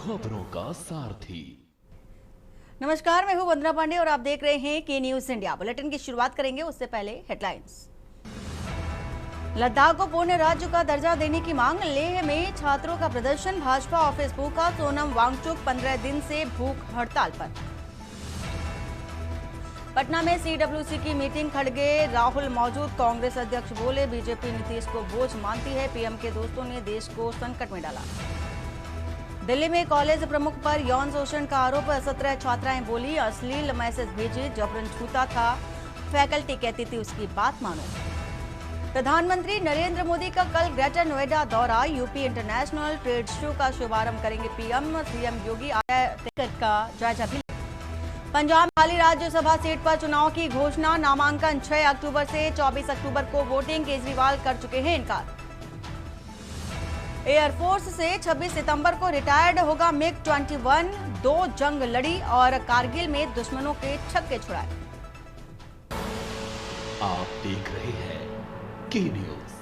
खबरों का सारथी। नमस्कार, मैं हूं वंदना पांडे और आप देख रहे हैं के न्यूज इंडिया। बुलेटिन की शुरुआत करेंगे उससे पहले हेडलाइंस। लद्दाख को पूर्ण राज्य का दर्जा देने की मांग। लेह में छात्रों का प्रदर्शन। भाजपा ऑफिस फूका। सोनम वांगचुक 15 दिन से भूख हड़ताल पर। पटना में सीडब्ल्यूसी की मीटिंग। खड़गे राहुल मौजूद। कांग्रेस अध्यक्ष बोले, बीजेपी नीतीश को बोझ मानती है। पीएम के दोस्तों ने देश को संकट में डाला। दिल्ली में कॉलेज प्रमुख पर यौन शोषण का आरोप। 17 छात्राएं बोली, अश्लील मैसेज भेजे, जबरन छूता था। फैकल्टी कहती थी उसकी बात मानो। प्रधानमंत्री नरेंद्र मोदी का कल ग्रेटर नोएडा दौरा। यूपी इंटरनेशनल ट्रेड शो का शुभारंभ करेंगे पीएम। सीएम योगी आया टिकट का जायजा भी। पंजाब में खाली राज्यसभा सीट पर चुनाव की घोषणा। नामांकन 6 अक्टूबर से 24 अक्टूबर को वोटिंग। केजरीवाल कर चुके हैं इनकार। एयरफोर्स से 26 सितंबर को रिटायर्ड होगा मिग-21। 2 जंग लड़ी और कारगिल में दुश्मनों के छक्के छुड़ाए। आप देख रहे हैं के न्यूज,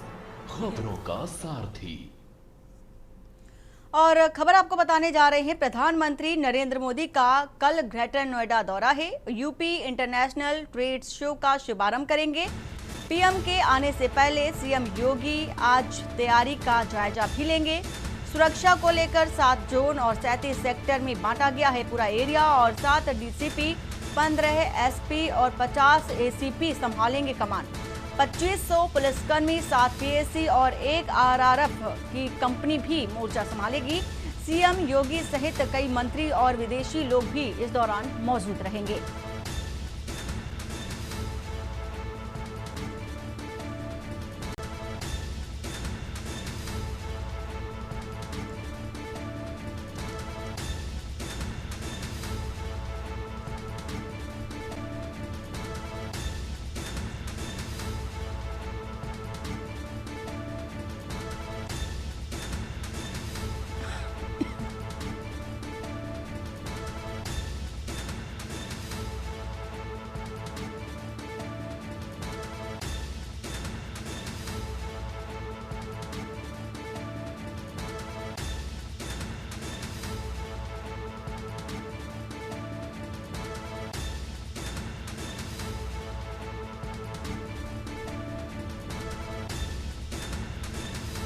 खबरों का सारथी। और खबर आपको बताने जा रहे हैं, प्रधानमंत्री नरेंद्र मोदी का कल ग्रेटर नोएडा दौरा है। यूपी इंटरनेशनल ट्रेड शो का शुभारंभ करेंगे। पीएम के आने से पहले सीएम योगी आज तैयारी का जायजा भी लेंगे। सुरक्षा को लेकर 7 जोन और 37 सेक्टर में बांटा गया है पूरा एरिया और 7 डीसीपी, 15 एसपी और 50 एसीपी संभालेंगे कमान। 2500 पुलिसकर्मी, 7 पीएसी और 1 आरआरएफ की कंपनी भी मोर्चा संभालेगी। सीएम योगी सहित कई मंत्री और विदेशी लोग भी इस दौरान मौजूद रहेंगे।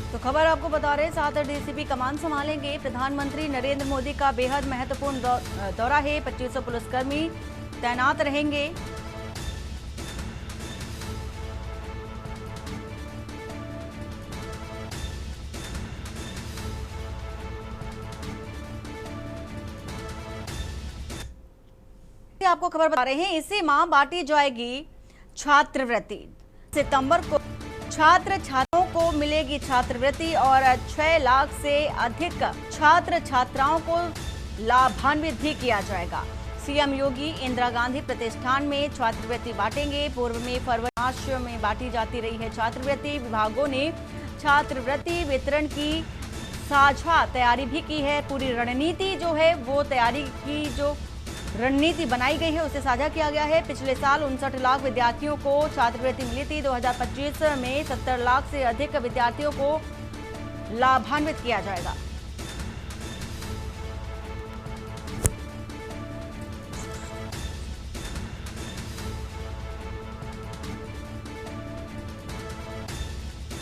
तो खबर आपको बता रहे, 7 डीसीपी कमान संभालेंगे। प्रधानमंत्री नरेंद्र मोदी का बेहद महत्वपूर्ण दौरा है। 2500 पुलिसकर्मी तैनात रहेंगे। आपको खबर बता रहे हैं, इसी माह बांटी जाएगी छात्रवृत्ति। सितंबर को छात्रों को मिलेगी छात्रवृत्ति और 6 लाख से अधिक छात्र छात्राओं को लाभान्वित भी किया जाएगा। सीएम योगी इंदिरा गांधी प्रतिष्ठान में छात्रवृत्ति बांटेंगे। पूर्व में फरवरी मार्च में बांटी जाती रही है छात्रवृत्ति। विभागों ने छात्रवृत्ति वितरण की साझा तैयारी भी की है। पूरी रणनीति जो है वो तैयारी की जो रणनीति बनाई गई है उसे साझा किया गया है। पिछले साल 59 लाख विद्यार्थियों को छात्रवृत्ति मिली थी। 2025 में 70 लाख से अधिक विद्यार्थियों को लाभान्वित किया जाएगा।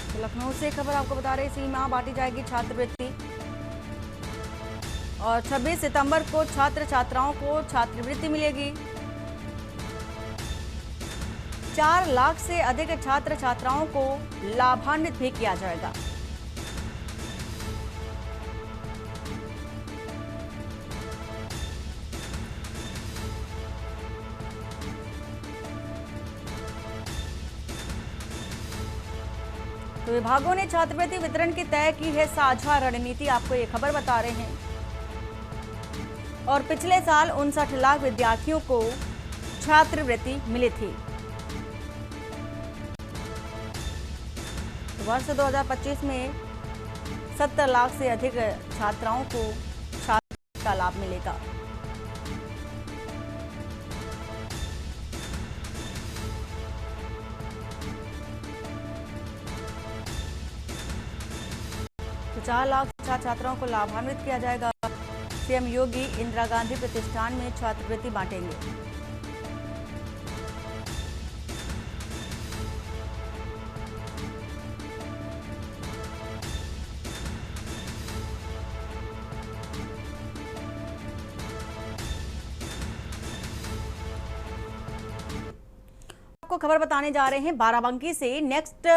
तो लखनऊ से खबर आपको बता रहे, इसी माह बांटी जाएगी छात्रवृत्ति और 26 सितंबर को छात्र छात्राओं को छात्रवृत्ति मिलेगी। 4 लाख से अधिक छात्र छात्राओं को लाभान्वित भी किया जाएगा। तो विभागों ने छात्रवृत्ति वितरण की तय की है साझा रणनीति, आपको ये खबर बता रहे हैं। और पिछले साल 59 लाख विद्यार्थियों को छात्रवृत्ति मिली थी। वर्ष 2025 में 70 लाख से अधिक छात्राओं को छात्रवृत्ति का लाभ मिलेगा। तो 4 लाख छात्र छात्राओं को लाभान्वित किया जाएगा। सीएम योगी इंदिरा गांधी प्रतिष्ठान में छात्रवृत्ति बांटेंगे। आपको खबर बताने जा रहे हैं बाराबंकी से। नेक्स्ट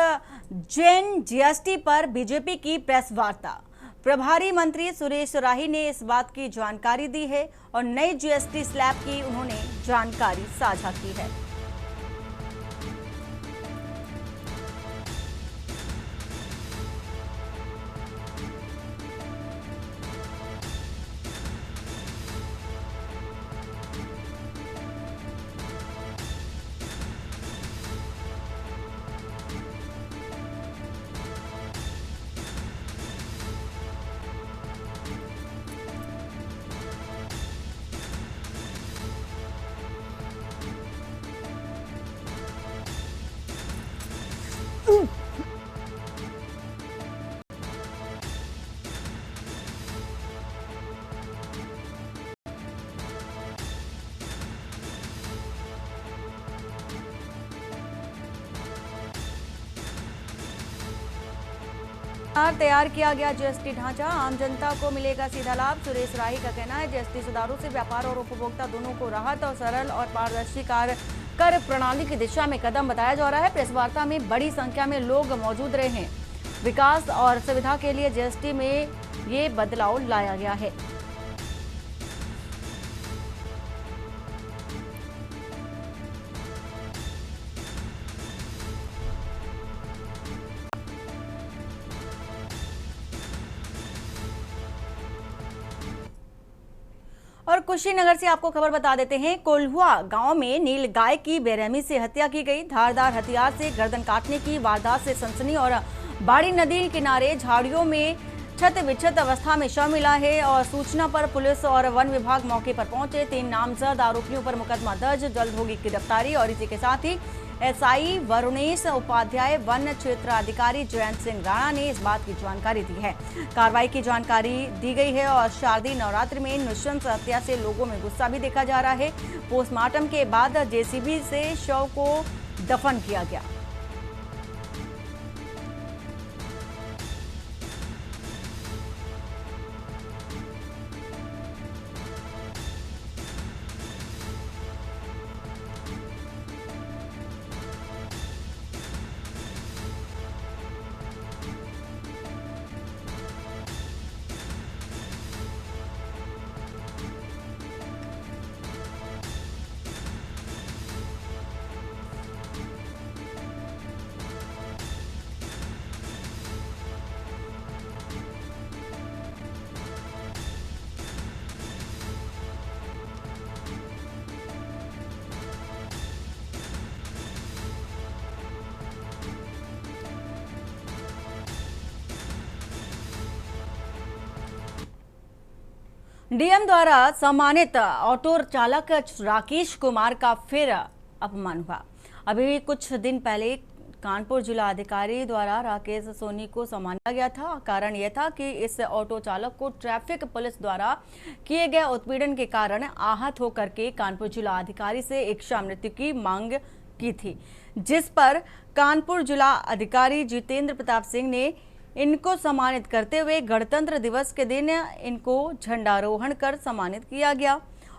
जेन जीएसटी पर बीजेपी की प्रेस वार्ता। प्रभारी मंत्री सुरेश राही ने इस बात की जानकारी दी है और नई जीएसटी स्लैब की उन्होंने जानकारी साझा की है। तैयार किया गया जीएसटी ढांचा, आम जनता को मिलेगा सीधा लाभ। सुरेश राही का कहना है जीएसटी सुधारों से व्यापार और उपभोक्ता दोनों को राहत और सरल और पारदर्शी कर प्रणाली की दिशा में कदम बताया जा रहा है। प्रेस वार्ता में बड़ी संख्या में लोग मौजूद रहे हैं। विकास और सुविधा के लिए जीएसटी में ये बदलाव लाया गया है। और कुशीनगर से आपको खबर बता देते हैं। कोल्हुआ गांव में नीलगाय की बेरहमी से हत्या की गई। धारदार हथियार से गर्दन काटने की वारदात से सनसनी और बाड़ी नदी किनारे झाड़ियों में क्षत विक्षत अवस्था में शव मिला है और सूचना पर पुलिस और वन विभाग मौके पर पहुंचे। 3 नामजद आरोपियों पर मुकदमा दर्ज, जल्द होगी गिरफ्तारी। और इसी के साथ ही एसआई वरुणेश उपाध्याय, वन क्षेत्राधिकारी जयंत सिंह राणा ने इस बात की जानकारी दी है। कार्रवाई की जानकारी दी गई है और शारदीय नवरात्रि में नृशंस हत्या से लोगों में गुस्सा भी देखा जा रहा है। पोस्टमार्टम के बाद जेसीबी से शव को दफन किया गया। डीएम द्वारा सम्मानित ऑटो चालक राकेश कुमार का फिर अपमान हुआ। अभी कुछ दिन पहले कानपुर जिला अधिकारी द्वारा राकेश सोनी को सम्मानित गया था। कारण यह था कि इस ऑटो चालक को ट्रैफिक पुलिस द्वारा किए गए उत्पीड़न के कारण आहत होकर के कानपुर जिला अधिकारी से इच्छा मृत्यु की मांग की थी, जिस पर कानपुर जिला अधिकारी जितेंद्र प्रताप सिंह ने इनको सम्मानित करते हुए गणतंत्र दिवस के दिन इनको झंडारोहण कर सम्मानित किया गया।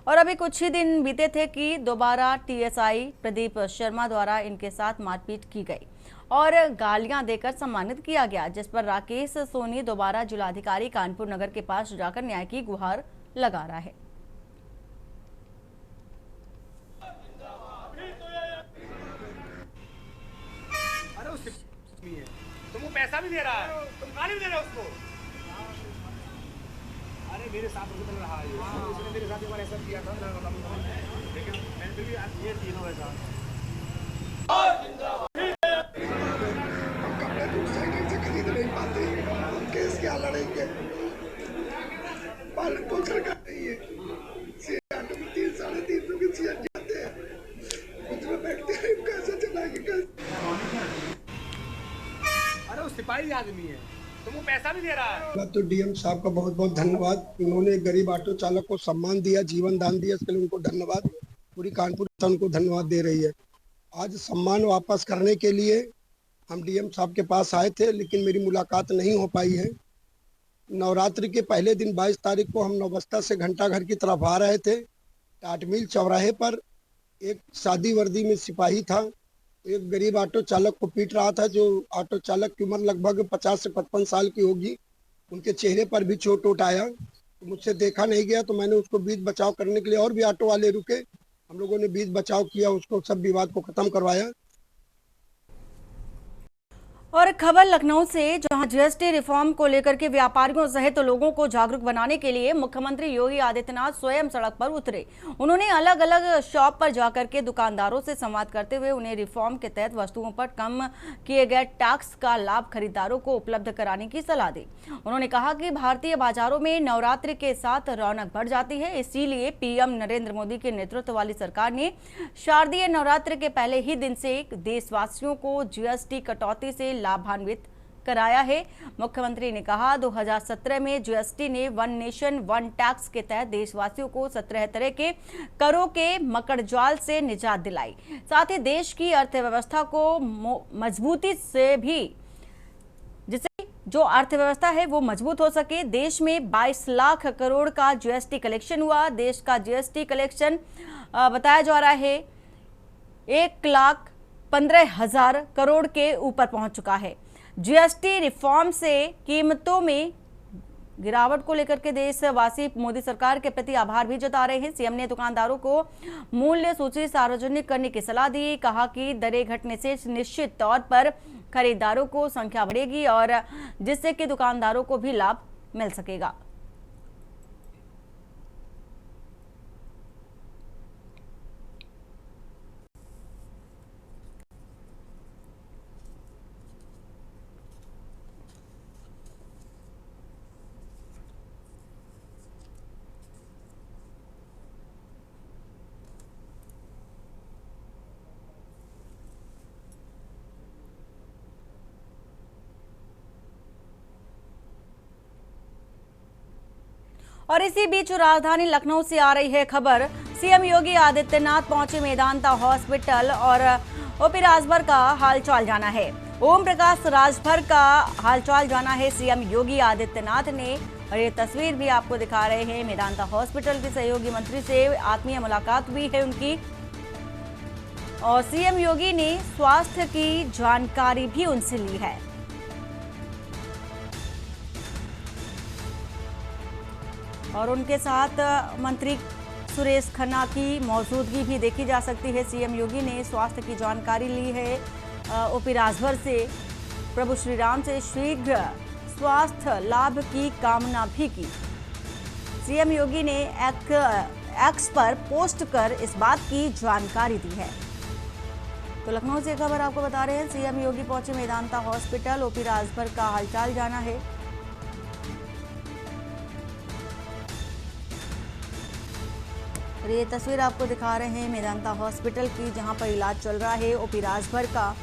और अभी कुछ ही दिन बीते थे कि दोबारा टीएसआई प्रदीप शर्मा द्वारा इनके साथ मारपीट की गई और गालियां देकर सम्मानित किया गया, जिस पर राकेश सोनी दोबारा जिलाधिकारी कानपुर नगर के पास जाकर न्याय की गुहार लगा रहा है। तुमको पैसा भी दे रहा है, तुम गाली भी दे रहे हो उसको। अरे मेरे साथ रुक रहा है, उसने मेरे साथ एक बार ऐसा किया था, लेकिन मैंने फिर भी ये तीनों ऐसा कपड़े दूसरे साइड से खरीद नहीं पाते, केस क्या लड़ेंगे, पालन पोषण कर रही है। 3-3.5 की सीएम जाते हैं, उसमें बैठते हैं, कैसे चलाएंगे कैसे? अरे वो सिपाही आदमी है, तुम पैसा भी दे रहा है। तो डीएम साहब का बहुत बहुत धन्यवाद। उन्होंने गरीब ऑटो चालक को सम्मान दिया, जीवन दान दिया, इसके लिए उनको धन्यवाद। पूरी कानपुर उनको धन्यवाद दे रही है। आज सम्मान वापस करने के लिए हम डीएम साहब के पास आए थे, लेकिन मेरी मुलाकात नहीं हो पाई है। नवरात्रि के पहले दिन 22 तारीख को हम नौबस्ता से घंटाघर की तरफ आ रहे थे। टाटमिल चौराहे पर एक सादी वर्दी में सिपाही था, एक गरीब ऑटो चालक को पीट रहा था, जो ऑटो चालक की उम्र लगभग 50 से 55 साल की होगी। उनके चेहरे पर भी चोट वोट आया, तो मुझसे देखा नहीं गया, तो मैंने उसको बीच बचाव करने के लिए, और भी ऑटो वाले रुके, हम लोगों ने बीच बचाव किया, उसको सब विवाद को खत्म करवाया। और खबर लखनऊ से, जहां जीएसटी रिफॉर्म को लेकर के व्यापारियों सहित लोगों को जागरूक बनाने के लिए मुख्यमंत्री योगी आदित्यनाथ स्वयं सड़क पर उतरे। उन्होंने अलग अलग शॉप पर जाकर के दुकानदारों से संवाद करते हुए उन्हें रिफॉर्म के तहत वस्तुओं पर कम किए गए टैक्स का लाभ खरीदारों को उपलब्ध कराने की सलाह दी। उन्होंने कहा कि भारतीय बाजारों में नवरात्रि के साथ रौनक बढ़ जाती है, इसीलिए पीएम नरेंद्र मोदी के नेतृत्व वाली सरकार ने शारदीय नवरात्रि के पहले ही दिन से देशवासियों को जीएसटी कटौती से लाभान्वित कराया है। मुख्यमंत्री ने कहा 2017 में जीएसटी ने वन नेशन वन टैक्स के तहत देशवासियों को 17 तरह के करों के मकड़जाल से निजात दिलाई, साथ ही देश की अर्थव्यवस्था को मजबूती से भी, जिससे जो अर्थव्यवस्था है वो मजबूत हो सके। देश में 22 लाख करोड़ का जीएसटी कलेक्शन हुआ। देश का जीएसटी कलेक्शन बताया जा रहा है 1,15,000 करोड़ के ऊपर पहुंच चुका है। जीएसटी रिफॉर्म से कीमतों में गिरावट को लेकर के देशवासी मोदी सरकार के प्रति आभार भी जता रहे हैं। सीएम ने दुकानदारों को मूल्य सूची सार्वजनिक करने की सलाह दी। कहा कि दरें घटने से निश्चित तौर पर खरीदारों को संख्या बढ़ेगी और जिससे कि दुकानदारों को भी लाभ मिल सकेगा। और इसी बीच राजधानी लखनऊ से आ रही है खबर। सीएम योगी आदित्यनाथ पहुंचे मेदांता हॉस्पिटल और ओपी राजभर का हालचाल जाना है। ओम प्रकाश राजभर का हालचाल जाना है सीएम योगी आदित्यनाथ ने। और ये तस्वीर भी आपको दिखा रहे हैं। मेदांता हॉस्पिटल के सहयोगी मंत्री से आत्मीय मुलाकात हुई है उनकी, और सीएम योगी ने स्वास्थ्य की जानकारी भी उनसे ली है। और उनके साथ मंत्री सुरेश खन्ना की मौजूदगी भी देखी जा सकती है। सीएम योगी ने स्वास्थ्य की जानकारी ली है ओपी राजभर से। प्रभु श्री राम से शीघ्र स्वास्थ्य लाभ की कामना भी की। सीएम योगी ने एक्स पर पोस्ट कर इस बात की जानकारी दी है। तो लखनऊ से खबर आपको बता रहे हैं। सीएम योगी पहुंचे मेदांता हॉस्पिटल, ओपी राजभर का हालचाल जाना है। ये तस्वीर आपको दिखा रहे हैं मेदांता हॉस्पिटल की, जहां पर इलाज चल रहा है ओपी राजभर का,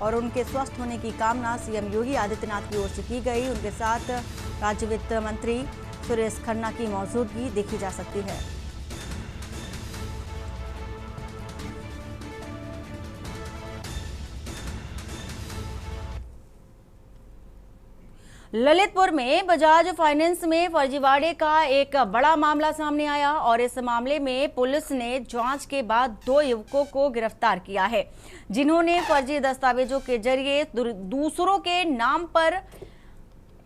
और उनके स्वस्थ होने की कामना सीएम योगी आदित्यनाथ की ओर से की गई। उनके साथ राज्य वित्त मंत्री सुरेश खन्ना की मौजूदगी देखी जा सकती है। ललितपुर में बजाज फाइनेंस में फर्जीवाड़े का एक बड़ा मामला सामने आया और इस मामले में पुलिस ने जांच के बाद 2 युवकों को गिरफ्तार किया है, जिन्होंने फर्जी दस्तावेजों के जरिए दूसरों के नाम पर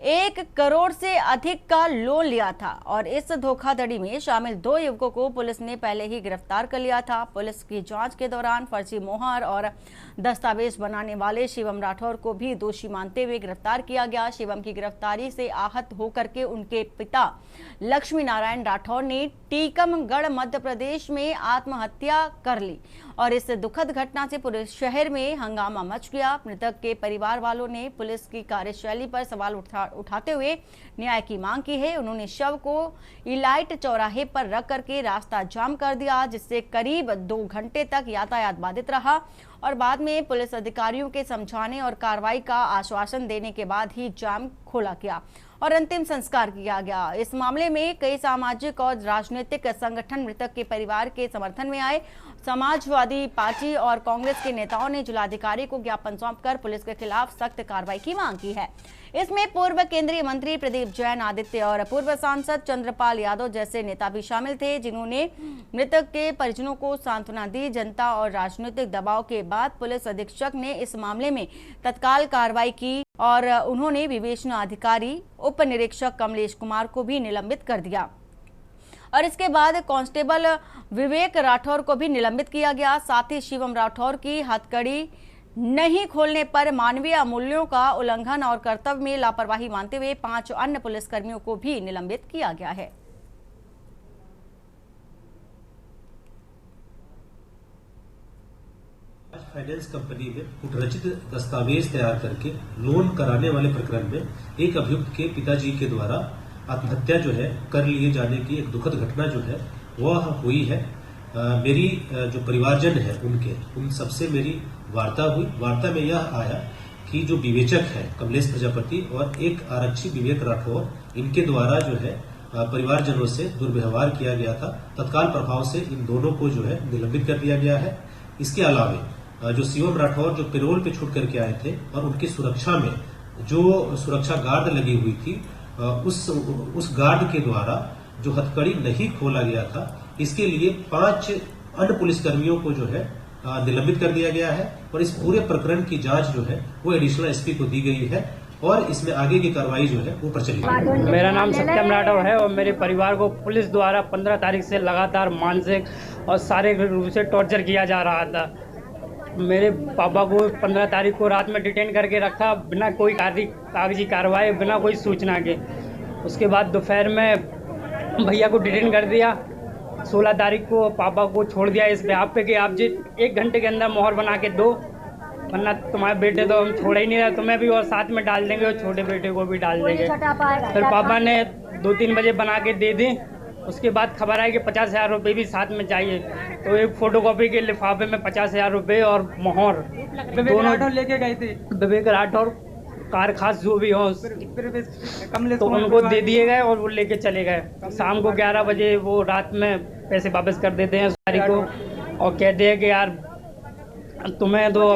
1 करोड़ से अधिक का लोन लिया था। और इस धोखाधड़ी में शामिल 2 युवकों को पुलिस ने पहले ही गिरफ्तार कर लिया था। पुलिस की जांच के दौरान फर्जी मोहर और दस्तावेज बनाने वाले शिवम राठौर को भी दोषी मानते हुए गिरफ्तार किया गया। शिवम की गिरफ्तारी से आहत होकर के उनके पिता लक्ष्मी नारायण राठौर ने टीकमगढ़ मध्य प्रदेश में आत्महत्या कर ली और इस दुखद घटना से पूरे शहर में हंगामा मच गया। मृतक के परिवार वालों ने पुलिस की कार्यशैली पर सवाल सवाल उठाते हुए न्याय की मांग की है। उन्होंने शव को इलाइट चौराहे पर रख करके रास्ता जाम कर दिया, जिससे करीब 2 घंटे तक यातायात बाधित रहा और बाद में पुलिस अधिकारियों के समझाने और कार्रवाई का आश्वासन देने के बाद ही जाम खोला गया और अंतिम संस्कार किया गया। इस मामले में कई सामाजिक और राजनीतिक संगठन मृतक के परिवार के समर्थन में आए। समाजवादी पार्टी और कांग्रेस के नेताओं ने जिलाधिकारी को ज्ञापन सौंपकर पुलिस के खिलाफ सख्त कार्रवाई की मांग की है। इसमें पूर्व केंद्रीय मंत्री प्रदीप जैन, आदित्य और पूर्व सांसद चंद्रपाल यादव जैसे नेता भी शामिल थे, जिन्होंने मृतक के परिजनों को सांत्वना दी। जनता और राजनीतिक दबाव के बाद पुलिस अधीक्षक ने इस मामले में तत्काल कार्रवाई की और उन्होंने विवेचना अधिकारी उप निरीक्षक कमलेश कुमार को भी निलंबित कर दिया और इसके बाद कांस्टेबल विवेक राठौर को भी निलंबित किया गया। साथ ही शिवम राठौर की हथकड़ी नहीं खोलने पर मानवीय मूल्यों का उल्लंघन और कर्तव्य में लापरवाही मानते हुए 5 अन्य पुलिसकर्मियों को भी निलंबित किया गया है। फाइनेंस कंपनी में कुटरचित दस्तावेज तैयार करके लोन कराने वाले प्रकरण में एक अभियुक्त के पिताजी के द्वारा आत्महत्या जो है कर लिए जाने की एक दुखद घटना जो है वह हुई है। मेरी जो परिवारजन है उन सबसे मेरी वार्ता हुई। वार्ता में यह आया कि जो विवेचक है कमलेश प्रजापति और एक आरक्षी विवेक राठौर, इनके द्वारा जो है परिवारजनों से दुर्व्यवहार किया गया था। तत्काल प्रभाव से इन दोनों को जो है निलंबित कर दिया गया है। इसके अलावा जो शिवम राठौर जो पेरोल पे छूट करके आए थे और उनकी सुरक्षा में जो सुरक्षा गार्ड लगी हुई थी, उस गार्ड के द्वारा जो हथकड़ी नहीं खोला गया था, इसके लिए 5 अन्य पुलिसकर्मियों को जो है निलंबित कर दिया गया है और इस पूरे प्रकरण की जांच जो है वो एडिशनल एसपी को दी गई है और इसमें आगे की कार्रवाई जो है वो प्रचलित। मेरा नाम सत्यम राठौर है और मेरे परिवार को पुलिस द्वारा 15 तारीख से लगातार मानसिक और शारीरिक रूप से टॉर्चर किया जा रहा था। मेरे पापा को 15 तारीख को रात में डिटेन करके रखा बिना कोई कागजी कार्रवाई, बिना कोई सूचना के। उसके बाद दोपहर में भैया को डिटेन कर दिया। 16 तारीख को पापा को छोड़ दिया इस बिहाफ पे कि आप जी 1 घंटे के अंदर मोहर बना के दो, वरना तुम्हारे बेटे तो हम छोड़ ही नहीं रहे, तुम्हें भी और साथ में डाल देंगे और छोटे बेटे को भी डाल देंगे। फिर पापा ने 2-3 बजे बना के दे दी। उसके बाद खबर आई कि 50,000 रुपये भी साथ में चाहिए, तो एक फोटोकॉपी के लिफाफे में 50,000 रुपये और मोहर दोनों लेके गए थे। विवेक राठौर कार खास जो भी हो तो उनको दे दिए गए और वो लेके चले गए। शाम को 11 बजे वो रात में पैसे वापस कर देते हैं सारी को और कहते हैं कि यार तुम्हें तो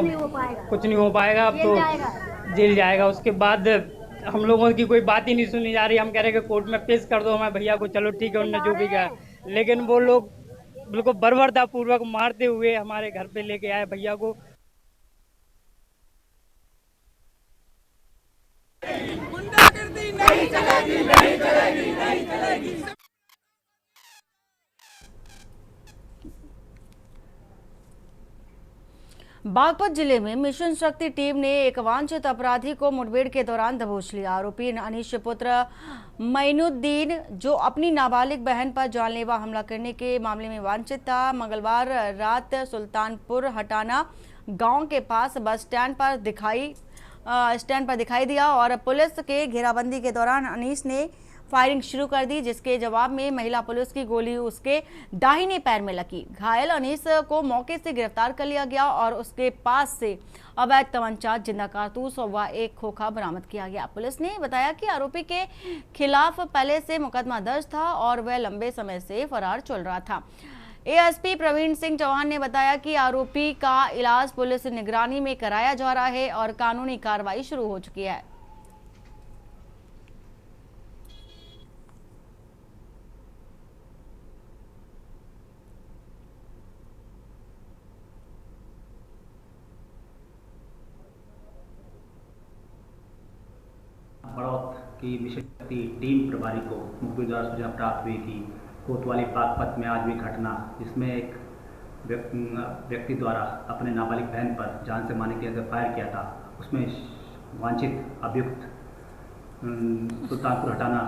कुछ नहीं हो पाएगा, अब तो जेल जाएगा। उसके बाद हम लोगों की कोई बात ही नहीं सुनी जा रही। हम कह रहे हैं कि कोर्ट में पेश कर दो हमें भैया को, चलो ठीक है, उन्होंने जो भी कहा, लेकिन वो लोग बिल्कुल बर्बरतापूर्वक मारते हुए हमारे घर पे लेके आए भैया को। गुंडागर्दी नहीं चलेगी, नहीं चलेगी, नहीं चलेगी। बागपत जिले में मिशन शक्ति टीम ने एक वांछित अपराधी को मुठभेड़ के दौरान दबोच लिया। आरोपी अनीश पुत्र मैनुद्दीन, जो अपनी नाबालिग बहन पर जानलेवा हमला करने के मामले में वांछित था, मंगलवार रात सुल्तानपुर हटाना गांव के पास बस स्टैंड पर दिखाई दिया और पुलिस के घेराबंदी के दौरान अनीस ने फायरिंग शुरू कर दी, जिसके जवाब में महिला पुलिस की गोली उसके दाहिने पैर में लगी। घायल अनीस को मौके से गिरफ्तार कर लिया गया और उसके पास से अवैध तमंचा, जिंदा कारतूस व एक खोखा बरामद किया गया। पुलिस ने बताया कि आरोपी के खिलाफ पहले से मुकदमा दर्ज था और वह लंबे समय से फरार चल रहा था। एएसपी प्रवीण सिंह चौहान ने बताया कि आरोपी का इलाज पुलिस निगरानी में कराया जा रहा है और कानूनी कार्रवाई शुरू हो चुकी है। बड़ौत की मिशन शक्ति टीम प्रभारी को मुखबिर द्वारा सूचना प्राप्त हुई कि कोतवाली बागपत में आज हुई घटना, जिसमें एक व्यक्ति द्वारा अपने नाबालिग बहन पर जान से मारने के लिए फायर किया था, उसमें वांछित अभियुक्त सुल्तानपुर हटाना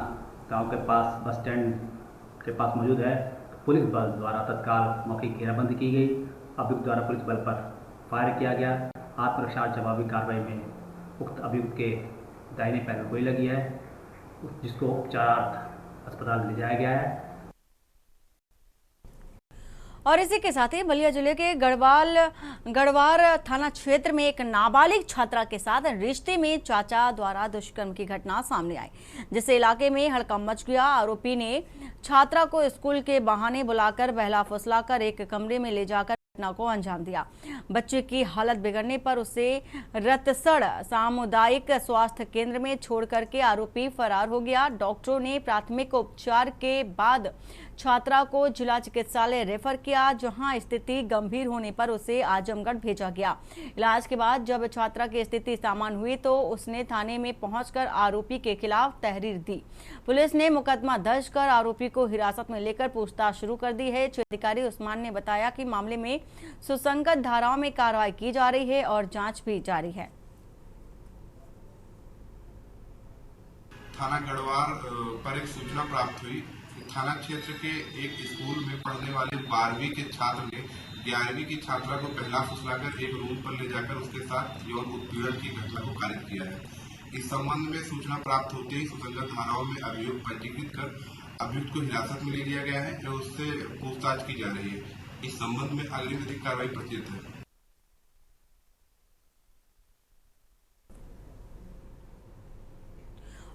गांव के पास बस स्टैंड के पास मौजूद है। पुलिस बल द्वारा तत्काल मौके की घेराबंदी की गई। अभियुक्त द्वारा पुलिस बल पर फायर किया गया। आत्मरक्षा जवाबी कार्रवाई में उक्त अभियुक्त के दाहिने पैर में गोली लगी है। जिसको उपचारार्थ अस्पताल ले जाया गया है। और इसी के साथ ही बलिया जिले के गढ़वार थाना क्षेत्र में एक नाबालिग छात्रा के साथ रिश्ते में चाचा द्वारा दुष्कर्म की घटना सामने आई, जिससे इलाके में हड़कंप मच गया। आरोपी ने छात्रा को स्कूल के बहाने बुलाकर बहला फुसलाकर एक कमरे में ले जाकर घटना को अंजाम दिया। बच्चे की हालत बिगड़ने पर उसे रतसड़ सामुदायिक स्वास्थ्य केंद्र में छोड़ करके आरोपी फरार हो गया। डॉक्टरों ने प्राथमिक उपचार के बाद छात्रा को जिला चिकित्सालय रेफर किया, जहां स्थिति गंभीर होने पर उसे आजमगढ़ भेजा गया। इलाज के बाद जब छात्रा की स्थिति सामान्य हुई तो उसने थाने में पहुंचकर आरोपी के खिलाफ तहरीर दी। पुलिस ने मुकदमा दर्ज कर आरोपी को हिरासत में लेकर पूछताछ शुरू कर दी है। अधिकारी उस्मान ने बताया कि मामले में सुसंगत धाराओं में कार्रवाई की जा रही है और जांच भी जारी है। थाना गढ़वार पर एक सूचना प्राप्त हुई। थाना क्षेत्र के एक स्कूल में पढ़ने वाले 12वीं के छात्र ने 11वीं की छात्रा को पहला फुसलाकर एक रूम पर ले जाकर उसके साथ यौन उत्पीड़न की घटना को कारित किया है। इस संबंध में सूचना प्राप्त होते ही सुसंगत धाराओं में अभियोग पंजीकृत कर अभियुक्त को हिरासत में ले लिया गया है और उससे पूछताछ की जा रही है। इस संबंध में अग्रिम विधिक कार्रवाई प्रचलित है।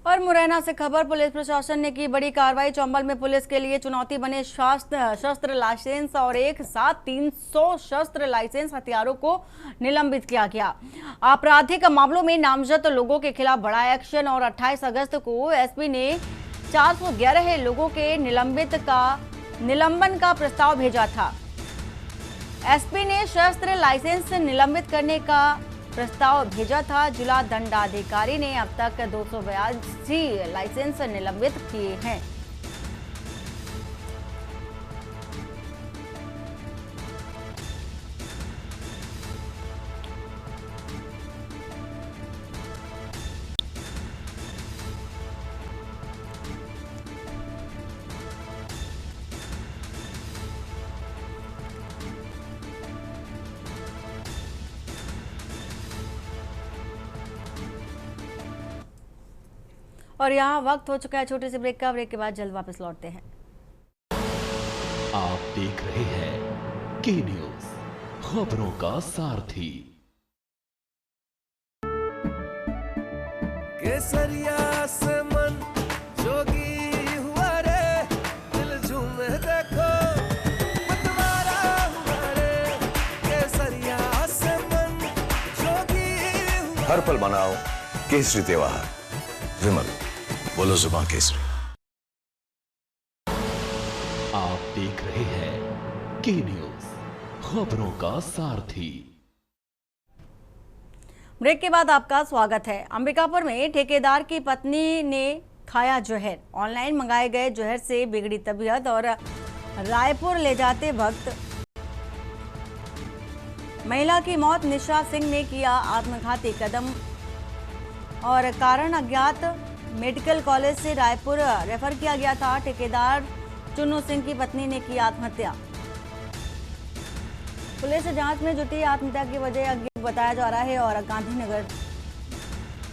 और मुरैना से खबर, पुलिस प्रशासन ने की बड़ी कार्रवाई। चंबल में पुलिस के लिए चुनौती बने शस्त्र लाइसेंस और एक साथ 300 शस्त्र लाइसेंस हथियारों को निलंबित किया गया। आपराधिक मामलों में नामजद लोगों के खिलाफ बड़ा एक्शन। और 28 अगस्त को एसपी ने 411 लोगों के निलंबन का प्रस्ताव भेजा था। एसपी ने शस्त्र लाइसेंस निलंबित करने का प्रस्ताव भेजा था। जिला दंडाधिकारी ने अब तक 282 लाइसेंस निलंबित किए हैं। और यहाँ वक्त हो चुका है छोटे से ब्रेक का। ब्रेक के बाद जल्द वापस लौटते हैं। आप देख रहे हैं के न्यूज, खबरों का सारथी। केसरिया से मन जोगी हुआ रे, दिल झूमे देखो मतवारा हुआ रे। केसरिया से मन जोगी हुआ। हर पल मनाओ केसरी त्योहार। विमल, बोलो जुबान केसरी। आप देख रहे हैं के न्यूज, खबरों का सारथी। ब्रेक के बाद आपका स्वागत है। अंबिकापुर में ठेकेदार की पत्नी ने खाया जहर। ऑनलाइन मंगाए गए जहर से बिगड़ी तबीयत और रायपुर ले जाते वक्त महिला की मौत। निशा सिंह ने किया आत्मघाती कदम और कारण अज्ञात। मेडिकल कॉलेज से रायपुर रेफर किया गया था। ठेकेदार चुन्नू सिंह की पत्नी ने की आत्महत्या। पुलिस जांच में जुटी। आत्महत्या की वजह अज्ञात बताया जा रहा है और गांधीनगर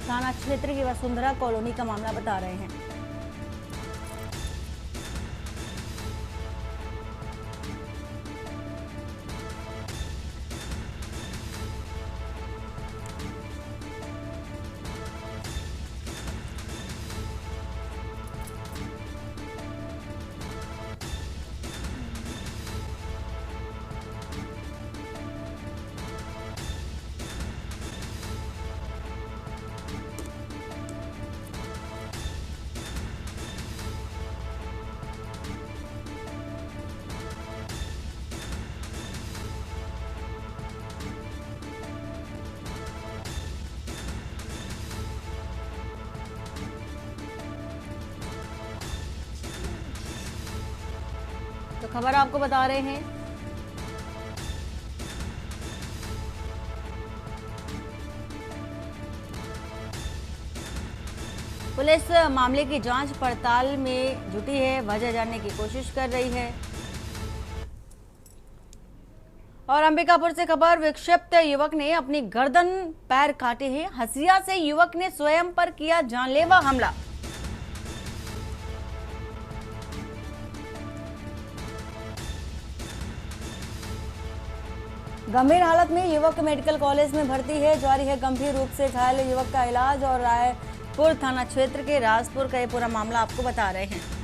थाना क्षेत्र की वसुंधरा कॉलोनी का मामला बता रहे हैं। तो खबर आपको बता रहे हैं पुलिस मामले की जांच पड़ताल में जुटी है, वजह जानने की कोशिश कर रही है। और अंबिकापुर से खबर, विक्षिप्त युवक ने अपनी गर्दन पैर काटे हैं। हसिया से युवक ने स्वयं पर किया जानलेवा हमला। गंभीर हालत में युवक मेडिकल कॉलेज में भर्ती है। जारी है गंभीर रूप से घायल युवक का इलाज। और रायपुर थाना क्षेत्र के राजपुर का ये पूरा मामला आपको बता रहे हैं।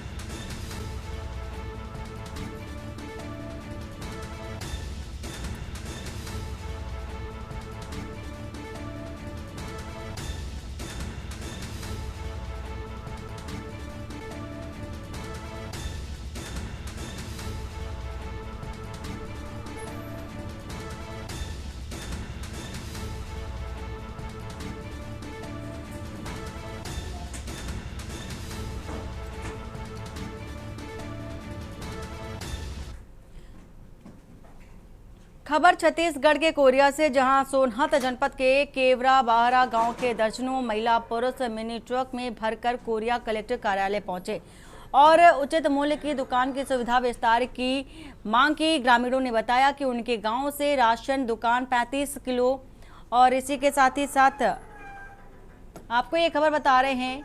खबर छत्तीसगढ़ के कोरिया से, जहां सोनहत जनपद के केवरा बाहरा गांव के दर्जनों महिला पुरुष मिनी ट्रक में भरकर कोरिया कलेक्टर कार्यालय पहुंचे और उचित मूल्य की दुकान की सुविधा विस्तार की मांग की। ग्रामीणों ने बताया कि उनके गांव से राशन दुकान 35 किलो और इसी के साथ ही साथ आपको ये खबर बता रहे हैं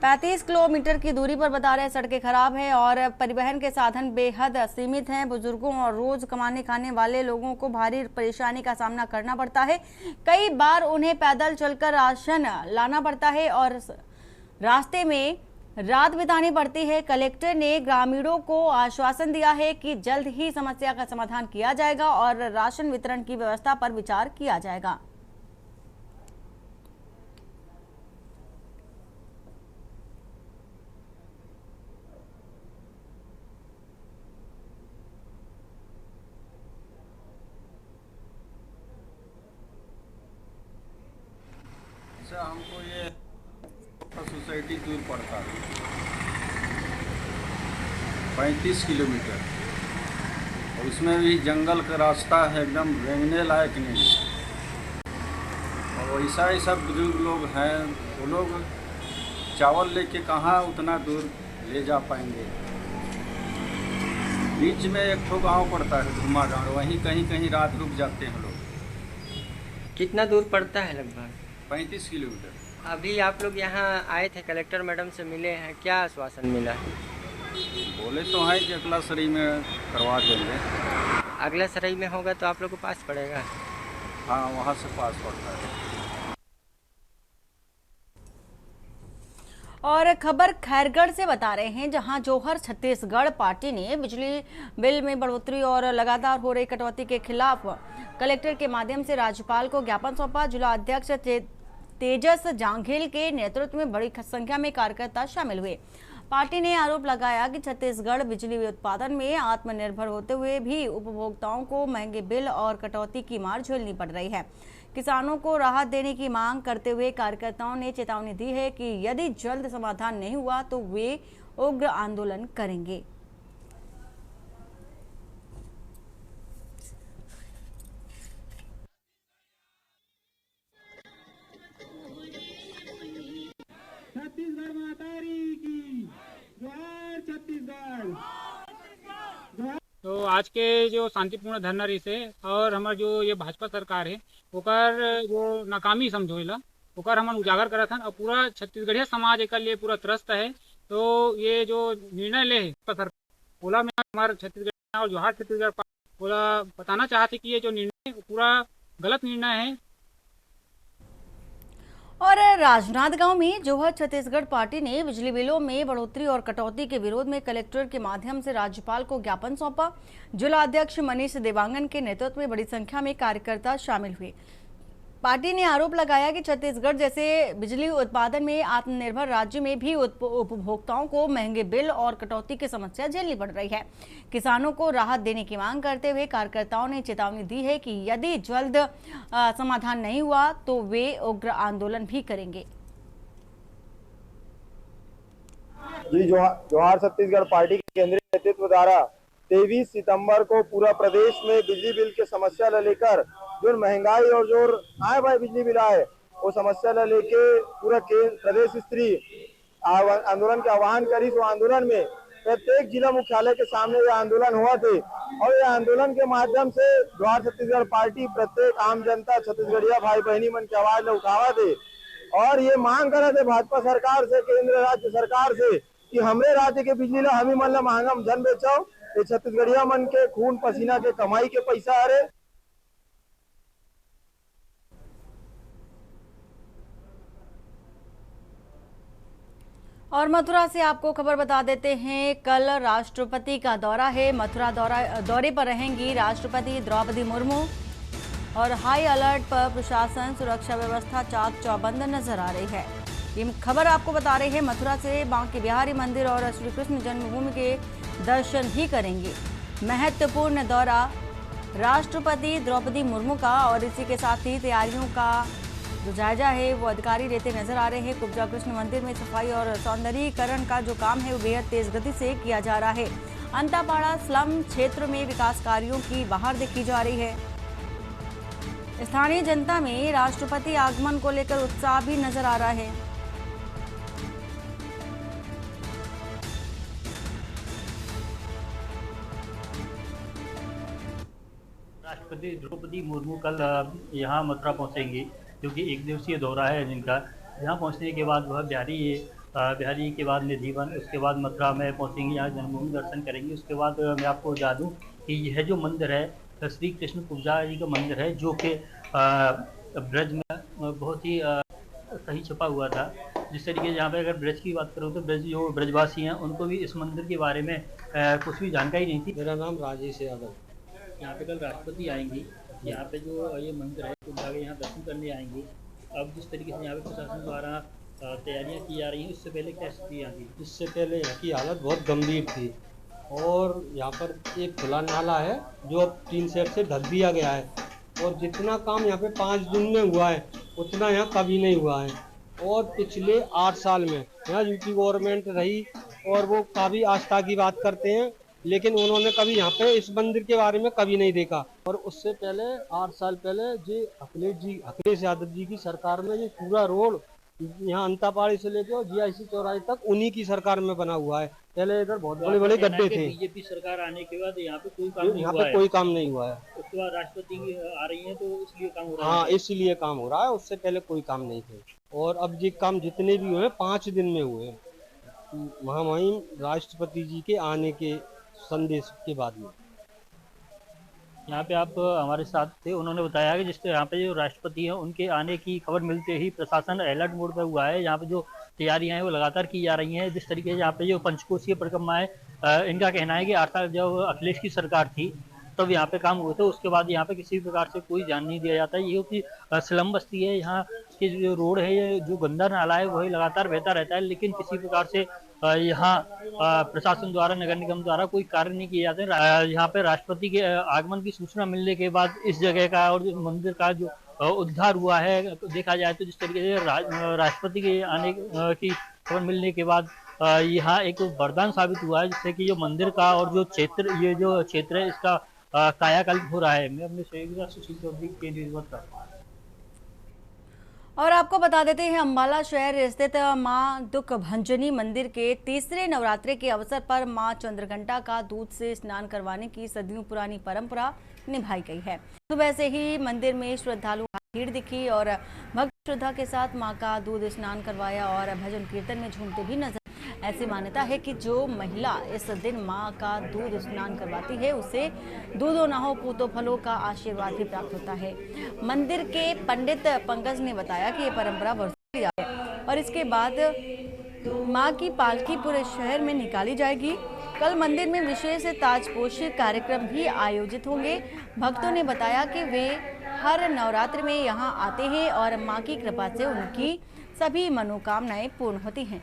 35 किलोमीटर की दूरी पर बता रहे हैं सड़कें खराब हैं और परिवहन के साधन बेहद सीमित हैं। बुजुर्गों और रोज कमाने खाने वाले लोगों को भारी परेशानी का सामना करना पड़ता है। कई बार उन्हें पैदल चलकर राशन लाना पड़ता है और रास्ते में रात बितानी पड़ती है। कलेक्टर ने ग्रामीणों को आश्वासन दिया है कि जल्द ही समस्या का समाधान किया जाएगा और राशन वितरण की व्यवस्था पर विचार किया जाएगा। हमको ये सोसाइटी दूर पड़ता है 35 किलोमीटर और उसमें भी जंगल का रास्ता है, एकदम रेंगने लायक नहीं। और ऐसा बुजुर्ग लोग हैं, वो लोग चावल लेके कहाँ उतना दूर ले जा पाएंगे। बीच में एक ठो गाँव पड़ता है धुमा गाँव, वहीं कहीं कहीं रात रुक जाते हैं लोग। कितना दूर पड़ता है? लगभग 35 किलोमीटर। अभी आप लोग यहाँ आए थे, कलेक्टर मैडम से मिले हैं, क्या आश्वासन मिला? बोले तो हैं कि अगला सरी में करवा देंगे। अगला सराई में होगा तो आप लोग को पास पड़ेगा? हाँ, वहाँ से पास पड़ता है। और खबर खैरगढ़ से बता रहे हैं, जहां जोहर छत्तीसगढ़ पार्टी ने बिजली बिल में बढ़ोतरी और लगातार हो रही कटौती के खिलाफ कलेक्टर के माध्यम से राज्यपाल को ज्ञापन सौंपा। जिला अध्यक्ष तेजस जांघेल के नेतृत्व में बड़ी संख्या में कार्यकर्ता शामिल हुए। पार्टी ने आरोप लगाया कि छत्तीसगढ़ बिजली उत्पादन में आत्मनिर्भर होते हुए भी उपभोक्ताओं को महंगे बिल और कटौती की मार झेलनी पड़ रही है। किसानों को राहत देने की मांग करते हुए कार्यकर्ताओं ने चेतावनी दी है कि यदि जल्द समाधान नहीं हुआ तो वे उग्र आंदोलन करेंगे। छत्तीसगढ़ मातारी की जोहार, छत्तीसगढ़। तो आज के जो शांतिपूर्ण धरना रही से और हमार जो ये भाजपा सरकार है ओकर जो नाकामी समझोला ओकर हम उजागर करत हन और पूरा छत्तीसगढ़िया समाज एक लिए पूरा त्रस्त है। तो ये जो निर्णय ले सरकार ओला में हमारे छत्तीसगढ़ और जोहार छत्तीसगढ़ ओला बताना चाहते कि ये जो निर्णय पूरा गलत निर्णय है। और राजनांदगांव में जोहर छत्तीसगढ़ पार्टी ने बिजली बिलों में बढ़ोतरी और कटौती के विरोध में कलेक्टर के माध्यम से राज्यपाल को ज्ञापन सौंपा। जिला अध्यक्ष मनीष देवांगन के नेतृत्व में बड़ी संख्या में कार्यकर्ता शामिल हुए। पार्टी ने आरोप लगाया कि छत्तीसगढ़ जैसे बिजली उत्पादन में आत्मनिर्भर राज्य में भी उपभोक्ताओं को महंगे बिल और कटौती की समस्या झेलनी पड़ रही है। किसानों को राहत देने की मांग करते हुए कार्यकर्ताओं ने चेतावनी दी है कि यदि जल्द समाधान नहीं हुआ तो वे उग्र आंदोलन भी करेंगे। जी जोहार छत्तीसगढ़ पार्टी के केंद्रीय नेतृत्व द्वारा 23 सितंबर को पूरा प्रदेश में बिजली बिल के समस्या ले लेकर जो महंगाई और जो आए भाई बिजली बिल आए वो समस्या ले लेके पूरा प्रदेश स्तरीय आंदोलन के आह्वान करी। तो आंदोलन में प्रत्येक जिला मुख्यालय के सामने ये आंदोलन हुआ थे और ये आंदोलन के माध्यम से जोहार छत्तीसगढ़ पार्टी प्रत्येक आम जनता छत्तीसगढ़िया भाई बहनी मन की आवाज उठावा थे और ये मांग करे थे भाजपा सरकार से, केंद्र राज्य सरकार से कि हमरे राज्य के बिजली ला हम ही मन ला महंगा धन बेचो। ये छत्तीसगढ़िया मन के खून पसीना के कमाई के पैसा हरे। और मथुरा से आपको खबर बता देते हैं, कल राष्ट्रपति का दौरा है। मथुरा दौरे पर रहेंगी राष्ट्रपति द्रौपदी मुर्मू और हाई अलर्ट पर प्रशासन, सुरक्षा व्यवस्था चाक चौबंद नजर आ रही है। ये खबर आपको बता रही है मथुरा से। बांके बिहारी मंदिर और श्री कृष्ण जन्मभूमि के दर्शन भी करेंगी। महत्वपूर्ण दौरा राष्ट्रपति द्रौपदी मुर्मू का, और इसी के साथ ही तैयारियों का जो जायजा है वो अधिकारी लेते नजर आ रहे हैं। कुब्जा कृष्ण मंदिर में सफाई और सौंदर्यीकरण का जो काम है वो बेहद तेज गति से किया जा रहा है। अंतापाड़ा स्लम क्षेत्र में विकास कार्यों की बहार देखी जा रही है। स्थानीय जनता में राष्ट्रपति आगमन को लेकर उत्साह भी नजर आ रहा है। राष्ट्रपति द्रौपदी मुर्मू कल यहाँ मथुरा पहुँचेंगी, क्योंकि एक दिवसीय दौरा है जिनका। यहाँ पहुँचने के बाद वह बिहारी के बाद निधिवन, उसके बाद मथुरा में पहुँचेंगी, यहाँ जन्मभूमि दर्शन करेंगी। उसके बाद मैं आपको बता दूँ कि यह जो मंदिर है श्री कृष्ण कुब्जा जी का मंदिर है, जो कि ब्रज में बहुत ही सही छुपा हुआ था। जिस तरीके से यहाँ पे अगर ब्रज की बात करूँ तो जो ब्रजवासी हैं उनको भी इस मंदिर के बारे में कुछ भी जानकारी नहीं थी। मेरा नाम राजेश यादव। यहाँ पे कल राष्ट्रपति आएंगी, यहाँ पे जो ये मंदिर है कुब्जा के यहाँ दर्शन करने आएंगी। अब जिस तरीके से यहाँ पे प्रशासन द्वारा तैयारियाँ की जा रही हैं, इससे पहले क्या स्थिति यहाँ थी? इससे पहले यहाँ की हालत बहुत गंभीर थी और यहाँ पर एक खुला नाला है जो अब 3 सेट से ढक दिया गया है, और जितना काम यहाँ पे 5 दिन में हुआ है उतना यहाँ कभी नहीं हुआ है। और पिछले 8 साल में यहाँ यूपी गवर्नमेंट रही और वो काफ़ी आस्था की बात करते हैं, लेकिन उन्होंने कभी यहाँ पे इस मंदिर के बारे में कभी नहीं देखा। और उससे पहले 8 साल पहले जी अखिलेश यादव जी की सरकार में ये पूरा रोड यहाँ अंतापाड़ी से लेके और GIC चौराहे तक उन्हीं की सरकार में बना हुआ है। पहले इधर बहुत बड़े बड़े गड्ढे थे। बीजेपी सरकार आने के बाद यहाँ पे कोई काम नहीं हुआ है। यहाँ पे कोई काम नहीं हुआ है। उसके बाद राष्ट्रपति आ रही है तो इसलिए काम हो रहा है। हाँ, इसलिए काम हो रहा है, उससे पहले कोई काम नहीं थे। और अब ये काम जितने भी हुए 5 दिन में हुए, महामहिम राष्ट्रपति जी के आने के संदेश के बाद में। यहाँ पे आप हमारे साथ थे, उन्होंने बताया कि जिससे यहाँ पे जो राष्ट्रपति हैं उनके आने की खबर मिलते ही प्रशासन अलर्ट मोड पर हुआ है। यहाँ पे जो तैयारियां हैं वो लगातार की जा रही हैं। जिस तरीके से यहाँ पे जो पंचकोशीय परिक्रमा है, इनका कहना है कि 8 साल जब अखिलेश की सरकार थी तब यहाँ पे काम हुए थे, उसके बाद यहाँ पे किसी प्रकार से कोई ध्यान नहीं दिया जाता। ये कि स्लम बस्ती है, यहाँ के जो रोड है, ये जो गंदा नाला है वही लगातार बहता रहता है, लेकिन किसी प्रकार से यहाँ प्रशासन द्वारा, नगर निगम द्वारा कोई कार्य नहीं किए जाते। यहाँ पे राष्ट्रपति के आगमन की सूचना मिलने के बाद इस जगह का और मंदिर का जो उद्धार हुआ है, देखा जाए तो जिस तरीके से राष्ट्रपति के आने की खबर मिलने के बाद यहाँ एक वरदान साबित हुआ है, जिससे कि जो मंदिर का और जो क्षेत्र, ये जो क्षेत्र है इसका कायाकल्प हो रहा है। मैं अपने सहयोगी सुशील चौधरी के निर्वत करता हूँ। और आपको बता देते हैं, अम्बाला शहर स्थित मां दुख भंजनी मंदिर के तीसरे नवरात्रे के अवसर पर मां चंद्रघंटा का दूध से स्नान करवाने की सदियों पुरानी परंपरा निभाई गई है। सुबह से ही मंदिर में श्रद्धालुओं की भीड़ दिखी और भक्त श्रद्धा के साथ मां का दूध स्नान करवाया और भजन कीर्तन में झूमते भी नजर। ऐसी मान्यता है कि जो महिला इस दिन मां का दूध स्नान करवाती है उसे दूधो नहो पूतो फलो का आशीर्वाद भी प्राप्त होता है। मंदिर के पंडित पंकज ने बताया कि ये परंपरा वर्षों है और इसके बाद मां की पालकी पूरे शहर में निकाली जाएगी। कल मंदिर में विशेष ताजपोशी कार्यक्रम भी आयोजित होंगे। भक्तों ने बताया कि वे हर नवरात्र में यहां आते हैं और मां की कृपा से उनकी सभी मनोकामनाएं पूर्ण होती हैं।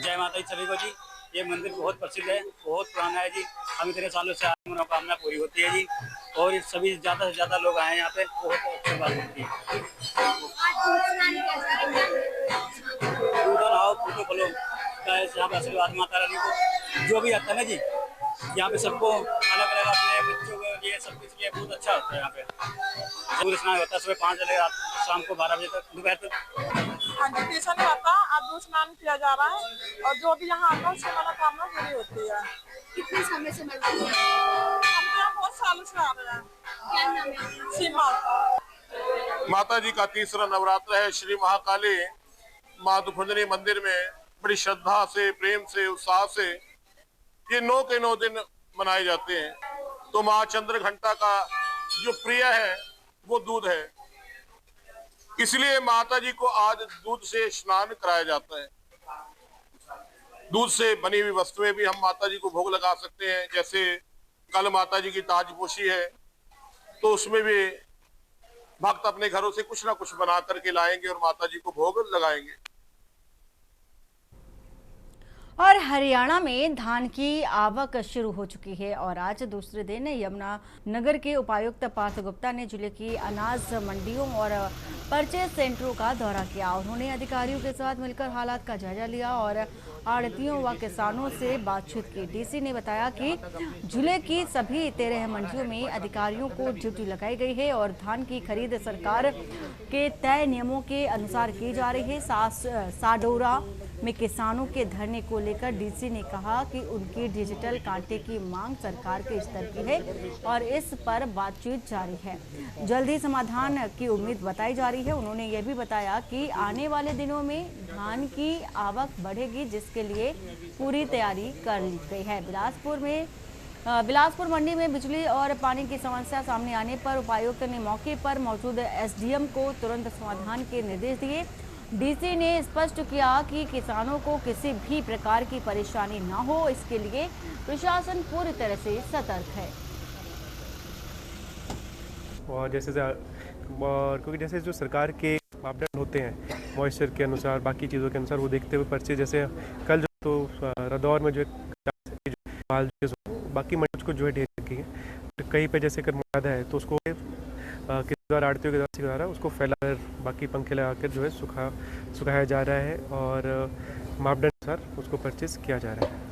जय माता दी सभी को जी। ये मंदिर बहुत प्रसिद्ध है, बहुत पुराना है जी। हम इतने सालों से मनोकामना पूरी होती है जी, और सभी ज्यादा से ज्यादा लोग आए यहाँ पे, बहुत अच्छी बात होती है। यहाँ पे आशीर्वाद माता रानी को जो भी आता है ना जी, यहाँ पे सबको अलग अलग अपने बच्चों को ये सब इसलिए बहुत अच्छा होता है यहाँ पे। सूर्य स्नान होता है सुबह 5 बजे रात शाम को 12 बजे तक दोपहर तक। हाँ जी, टीशन नहीं होता, आज दूध स्नान किया जा रहा है और जो भी यहाँ आता है उसकी मनोकामना पूरी होती है। कितने समय से मिलते हैं? हम यहाँ बहुत सालों से आ रहे हैं। क्या नाम है? सीमा। माता जी का तीसरा नवरात्र है। श्री महाकाली माँ दुखुंजनी मंदिर में बड़ी श्रद्धा से, प्रेम से, उत्साह से ये 9 के 9 दिन मनाए जाते हैं। तो माँ चंद्र घंटा का जो प्रिय है वो दूध है, इसलिए माता जी को आज दूध से स्नान कराया जाता है। दूध से बनी हुई वस्तुएं भी हम माता जी को भोग लगा सकते हैं। जैसे कल माता जी की ताजपोशी है तो उसमें भी भक्त अपने घरों से कुछ ना कुछ बना करके लाएंगे और माता जी को भोग लगाएंगे। और हरियाणा में धान की आवक शुरू हो चुकी है और आज दूसरे दिन यमुना नगर के उपायुक्त पार्थ गुप्ता ने जिले की अनाज मंडियों और परचेज सेंटरों का दौरा किया। उन्होंने अधिकारियों के साथ मिलकर हालात का जायजा लिया और आड़तियों व किसानों से बातचीत की। डीसी ने बताया कि जिले की सभी 13 मंडियों में अधिकारियों को ड्यूटी लगाई गई है और धान की खरीद सरकार के तय नियमों के अनुसार की जा रही है। साडोरा में किसानों के धरने को लेकर डीसी ने कहा कि उनकी डिजिटल कांटे की मांग सरकार के स्तर की है और इस पर बातचीत जारी है। जल्द ही समाधान की उम्मीद बताई जा रही है। उन्होंने यह भी बताया कि आने वाले दिनों में धान की आवक बढ़ेगी, जिसके लिए पूरी तैयारी कर ली गई है। बिलासपुर मंडी में बिजली और पानी की समस्या सामने आने पर उपायुक्त ने मौके पर मौजूद एसडीएम को तुरंत समाधान के निर्देश दिए। डीसी ने स्पष्ट किया कि किसानों को किसी भी प्रकार की परेशानी न हो, इसके लिए प्रशासन पूरी तरह से सतर्क है। और क्योंकि जैसे जो सरकार के मापदंड होते हैं मॉइस्चर के अनुसार, बाकी चीज़ों के अनुसार, वो देखते हुए पर्चे, जैसे कल जो तो रदौर में जो बाकी मंच को जो है ढेर रखी है, तो कहीं पे जैसे कर्मवादा है तो उसको किसी द्वारा आड़तियों के द्वारा उसको फैलाकर बाकी पंखे लगाकर जो है सुखाया जा रहा है और मापदंड अनुसार उसको परचेज किया जा रहा है।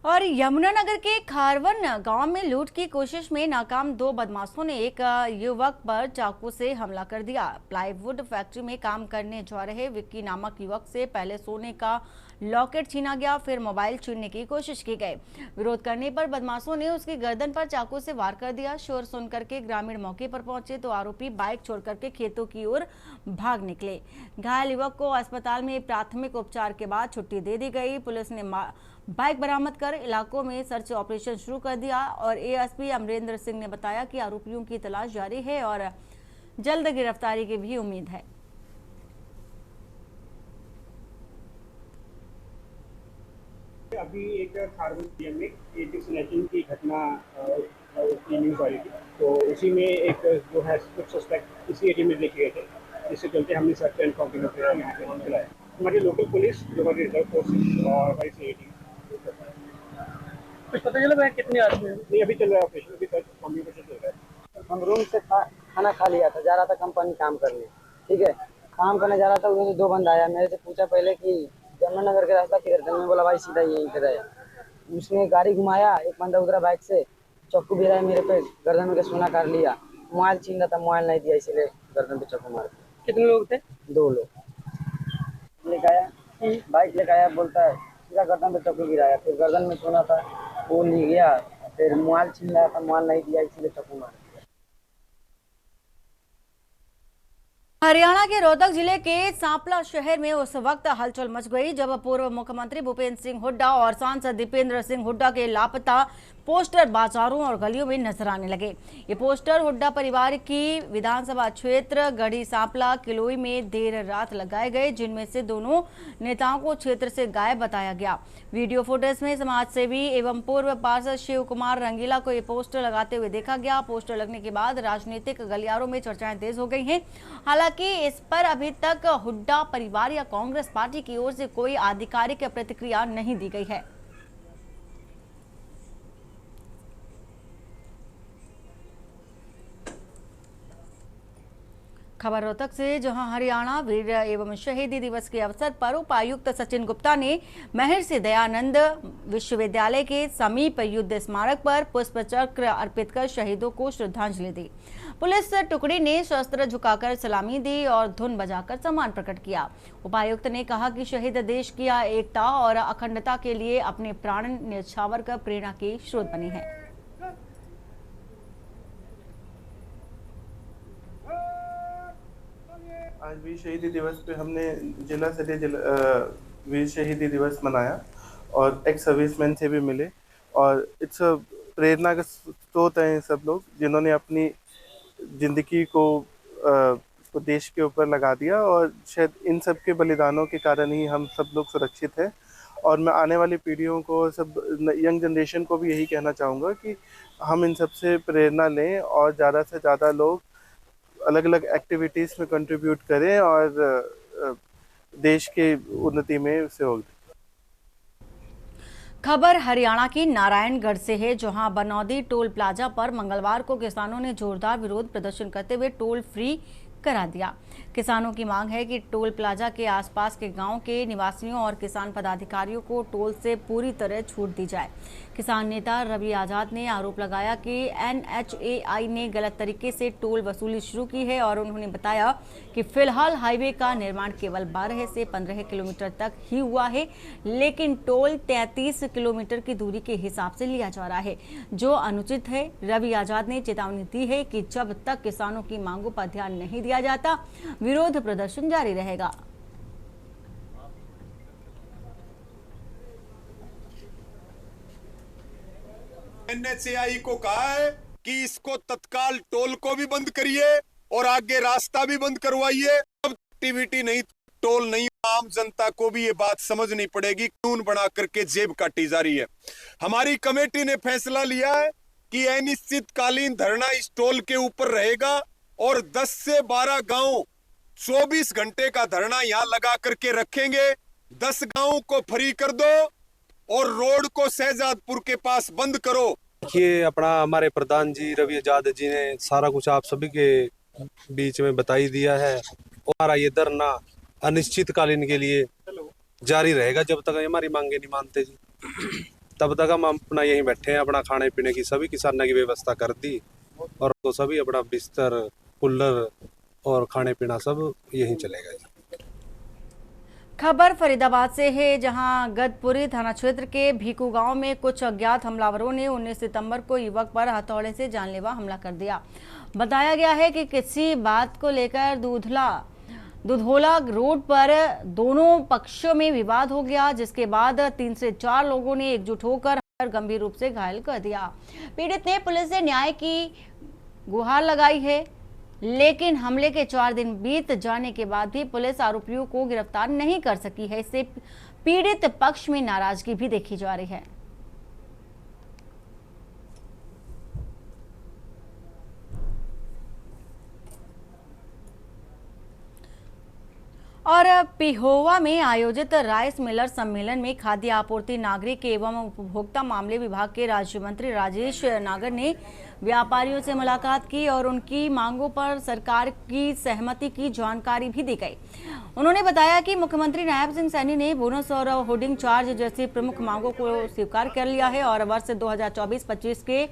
और यमुनानगर के खारवन गांव में लूट की कोशिश में नाकाम 2 बदमाशों ने एक युवक पर चाकू से हमला कर दिया। प्लाईवुड फैक्ट्री में काम करने जा रहे विक्की नामक युवक से पहले सोने का लॉकेट छीना गया, फिर मोबाइल छीनने की कोशिश की गई। विरोध करने पर बदमाशों ने उसकी गर्दन पर चाकू से वार कर दिया। शोर सुनकर के ग्रामीण मौके पर पहुंचे तो आरोपी बाइक छोड़कर के खेतों की ओर भाग निकले। घायल युवक को अस्पताल में प्राथमिक उपचार के बाद छुट्टी दे दी गई। पुलिस ने बाइक बरामद कर इलाकों में सर्च ऑपरेशन शुरू कर दिया और एएसपी अमरेंद्र सिंह ने बताया कि आरोपियों की तलाश जारी है और जल्द गिरफ्तारी की भी उम्मीद है। अभी एक खारवन में एक स्नैचिंग की घटना की न्यूज़ आई थी, तो उसी में एक जो है कुछ सस्पेक्ट इसी एरिया में देखे गए थे, जिससे चलते हमने सर्च एंड काउंटिंग यहाँ पे चलाया। हमारी लोकल पुलिस जो हमारी रिजर्व फोर्सेस और हमारी सीआईडी कुछ पता चला भाई कितने आदमी? नहीं, अभी चल रहा है ऑपरेशन, अभी कम्युनिकेशन चल रहा है। हम रूम से खाना खा लिया था, जा रहा था कंपनी काम करने, ठीक है, काम करने जा रहा था, उधर से 2 बंदा आया, मेरे से पूछा पहले कि यमुनानगर के रास्ता किधर था। मैं बोला भाई सीधा यहीं पे है। उसने गाड़ी घुमाया, एक बंदा उतरा बाइक से, चाकू भी रहा मेरे पे, गर्दन में सोना काट लिया, मोबाइल छीन रहा था, मोबाइल नहीं दिया, इसीलिए गर्दन पे चाकू मार। कितने लोग थे? 2 लोग। लेके आया, बाइक लेके आया, बोलता है सीधा गर्दन पे चाकू गिराया, फिर गर्दन में सोना था वो ले गया, फिर मोबाइल छीन रहा था, मोबाइल नहीं दिया, इसीलिए चाकू मार। हरियाणा के रोहतक जिले के सांपला शहर में उस वक्त हलचल मच गई जब पूर्व मुख्यमंत्री भूपेंद्र सिंह हुड्डा और सांसद दीपेंद्र सिंह हुड्डा के लापता पोस्टर बाजारों और गलियों में नजर आने लगे। ये पोस्टर हुड्डा परिवार की विधानसभा क्षेत्र गढ़ी सांपला किलोई में देर रात लगाए गए, जिनमें से दोनों नेताओं को क्षेत्र से गायब बताया गया। वीडियो फुटेज में समाज सेवी एवं पूर्व पार्षद शिव कुमार रंगीला को ये पोस्टर लगाते हुए देखा गया। पोस्टर लगने के बाद राजनीतिक गलियारों में चर्चाएं तेज हो गई हैं। हालांकि इस पर अभी तक हुड्डा परिवार या कांग्रेस पार्टी की ओर से कोई आधिकारिक प्रतिक्रिया नहीं दी गई है। खबर रोहतक से, जहां हरियाणा वीर एवं शहीदी दिवस के अवसर पर उपायुक्त सचिन गुप्ता ने महर्षि दयानंद विश्वविद्यालय के समीप युद्ध स्मारक पर पुष्प चक्र अर्पित कर शहीदों को श्रद्धांजलि दी। पुलिस टुकड़ी ने शस्त्र झुकाकर सलामी दी और धुन बजाकर सम्मान प्रकट किया। उपायुक्त ने कहा कि शहीद देश की एकता और अखंडता के लिए अपने प्राण न्यौछावर कर प्रेरणा के स्रोत बने हैं। आज वीर शहीदी दिवस पे हमने जिला स्तरीय वीर शहीदी दिवस मनाया और एक्स सर्विसमैन से भी मिले और इट्स प्रेरणा का स्रोत हैं सब लोग जिन्होंने अपनी जिंदगी को देश के ऊपर लगा दिया और शायद इन सब के बलिदानों के कारण ही हम सब लोग सुरक्षित हैं। और मैं आने वाली पीढ़ियों को, सब यंग जनरेशन को भी यही कहना चाहूँगा कि हम इन सब से प्रेरणा लें और ज़्यादा से ज़्यादा लोग अलग अलग एक्टिविटीज़ में कंट्रीब्यूट करें और देश के उन्नति में सहयोग दें। खबर हरियाणा की नारायणगढ़ से है, जहां बनौदी टोल प्लाजा पर मंगलवार को किसानों ने जोरदार विरोध प्रदर्शन करते हुए टोल फ्री करा दिया। किसानों की मांग है कि टोल प्लाजा के आसपास के गांव के निवासियों और किसान पदाधिकारियों को टोल से पूरी तरह छूट दी जाए। किसान नेता रवि आजाद ने आरोप लगाया कि NHAI ने गलत तरीके से टोल वसूली शुरू की है और उन्होंने बताया कि फिलहाल हाईवे का निर्माण केवल 12 से 15 किलोमीटर तक ही हुआ है, लेकिन टोल 33 किलोमीटर की दूरी के हिसाब से लिया जा रहा है, जो अनुचित है। रवि आजाद ने चेतावनी दी है कि जब तक किसानों की मांगों पर ध्यान नहीं दिया जाता, विरोध प्रदर्शन जारी रहेगा। NHAI को कहा है कि इसको तत्काल टोल को भी बंद करिए और आगे रास्ता भी बंद करवाइए। अब एक्टिविटी नहीं, टोल नहीं, आम जनता को भी ये बात समझनी पड़ेगी। कानून बना करके जेब काटी जा रही है। हमारी कमेटी ने फैसला लिया है कि अनिश्चितकालीन धरना इस टोल के ऊपर रहेगा और 10 से 12 गांव 24 घंटे का धरना यहां लगा करके रखेंगे। 10 गांवों को फ्री कर दो और रोड को शहजादपुर के पास बंद करो। देखिए, अपना हमारे प्रधान जी रवि आजाद जी ने सारा कुछ आप सभी के बीच में बता ही दिया है। हमारा ये धरना अनिश्चितकालीन के लिए जारी रहेगा जब तक हमारी मांगे नहीं मानते जी। तब तक हम अपना यहीं बैठे हैं। अपना खाने पीने की सभी किसानों की व्यवस्था कर दी और तो सभी अपना बिस्तर, कूलर और खाने पीना सब यहीं चलेगा जी। खबर फरीदाबाद से है, जहां गदपुरी थाना क्षेत्र के भीकू गांव में कुछ अज्ञात हमलावरों ने 19 सितंबर को युवक पर हथौड़े से जानलेवा हमला कर दिया। बताया गया है कि किसी बात को लेकर दुधोला रोड पर दोनों पक्षों में विवाद हो गया, जिसके बाद 3 से 4 लोगों ने एकजुट होकर गंभीर रूप से घायल कर दिया। पीड़ित ने पुलिस से न्याय की गुहार लगाई है, लेकिन हमले के 4 दिन बीत जाने के बाद भी पुलिस आरोपियों को गिरफ्तार नहीं कर सकी है। इससे पीड़ित पक्ष में नाराजगी भी देखी जा रही है। और पिहोवा में आयोजित राइस मिलर सम्मेलन में खाद्य आपूर्ति, नागरिक एवं उपभोक्ता मामले विभाग के राज्य मंत्री राजेश नागर ने व्यापारियों से मुलाकात की और उनकी मांगों पर सरकार की सहमति की जानकारी भी दी गई। उन्होंने बताया कि मुख्यमंत्री नायब सिंह सैनी ने बोनस और होर्डिंग चार्ज जैसी प्रमुख मांगों को स्वीकार कर लिया है और वर्ष 2024-25 के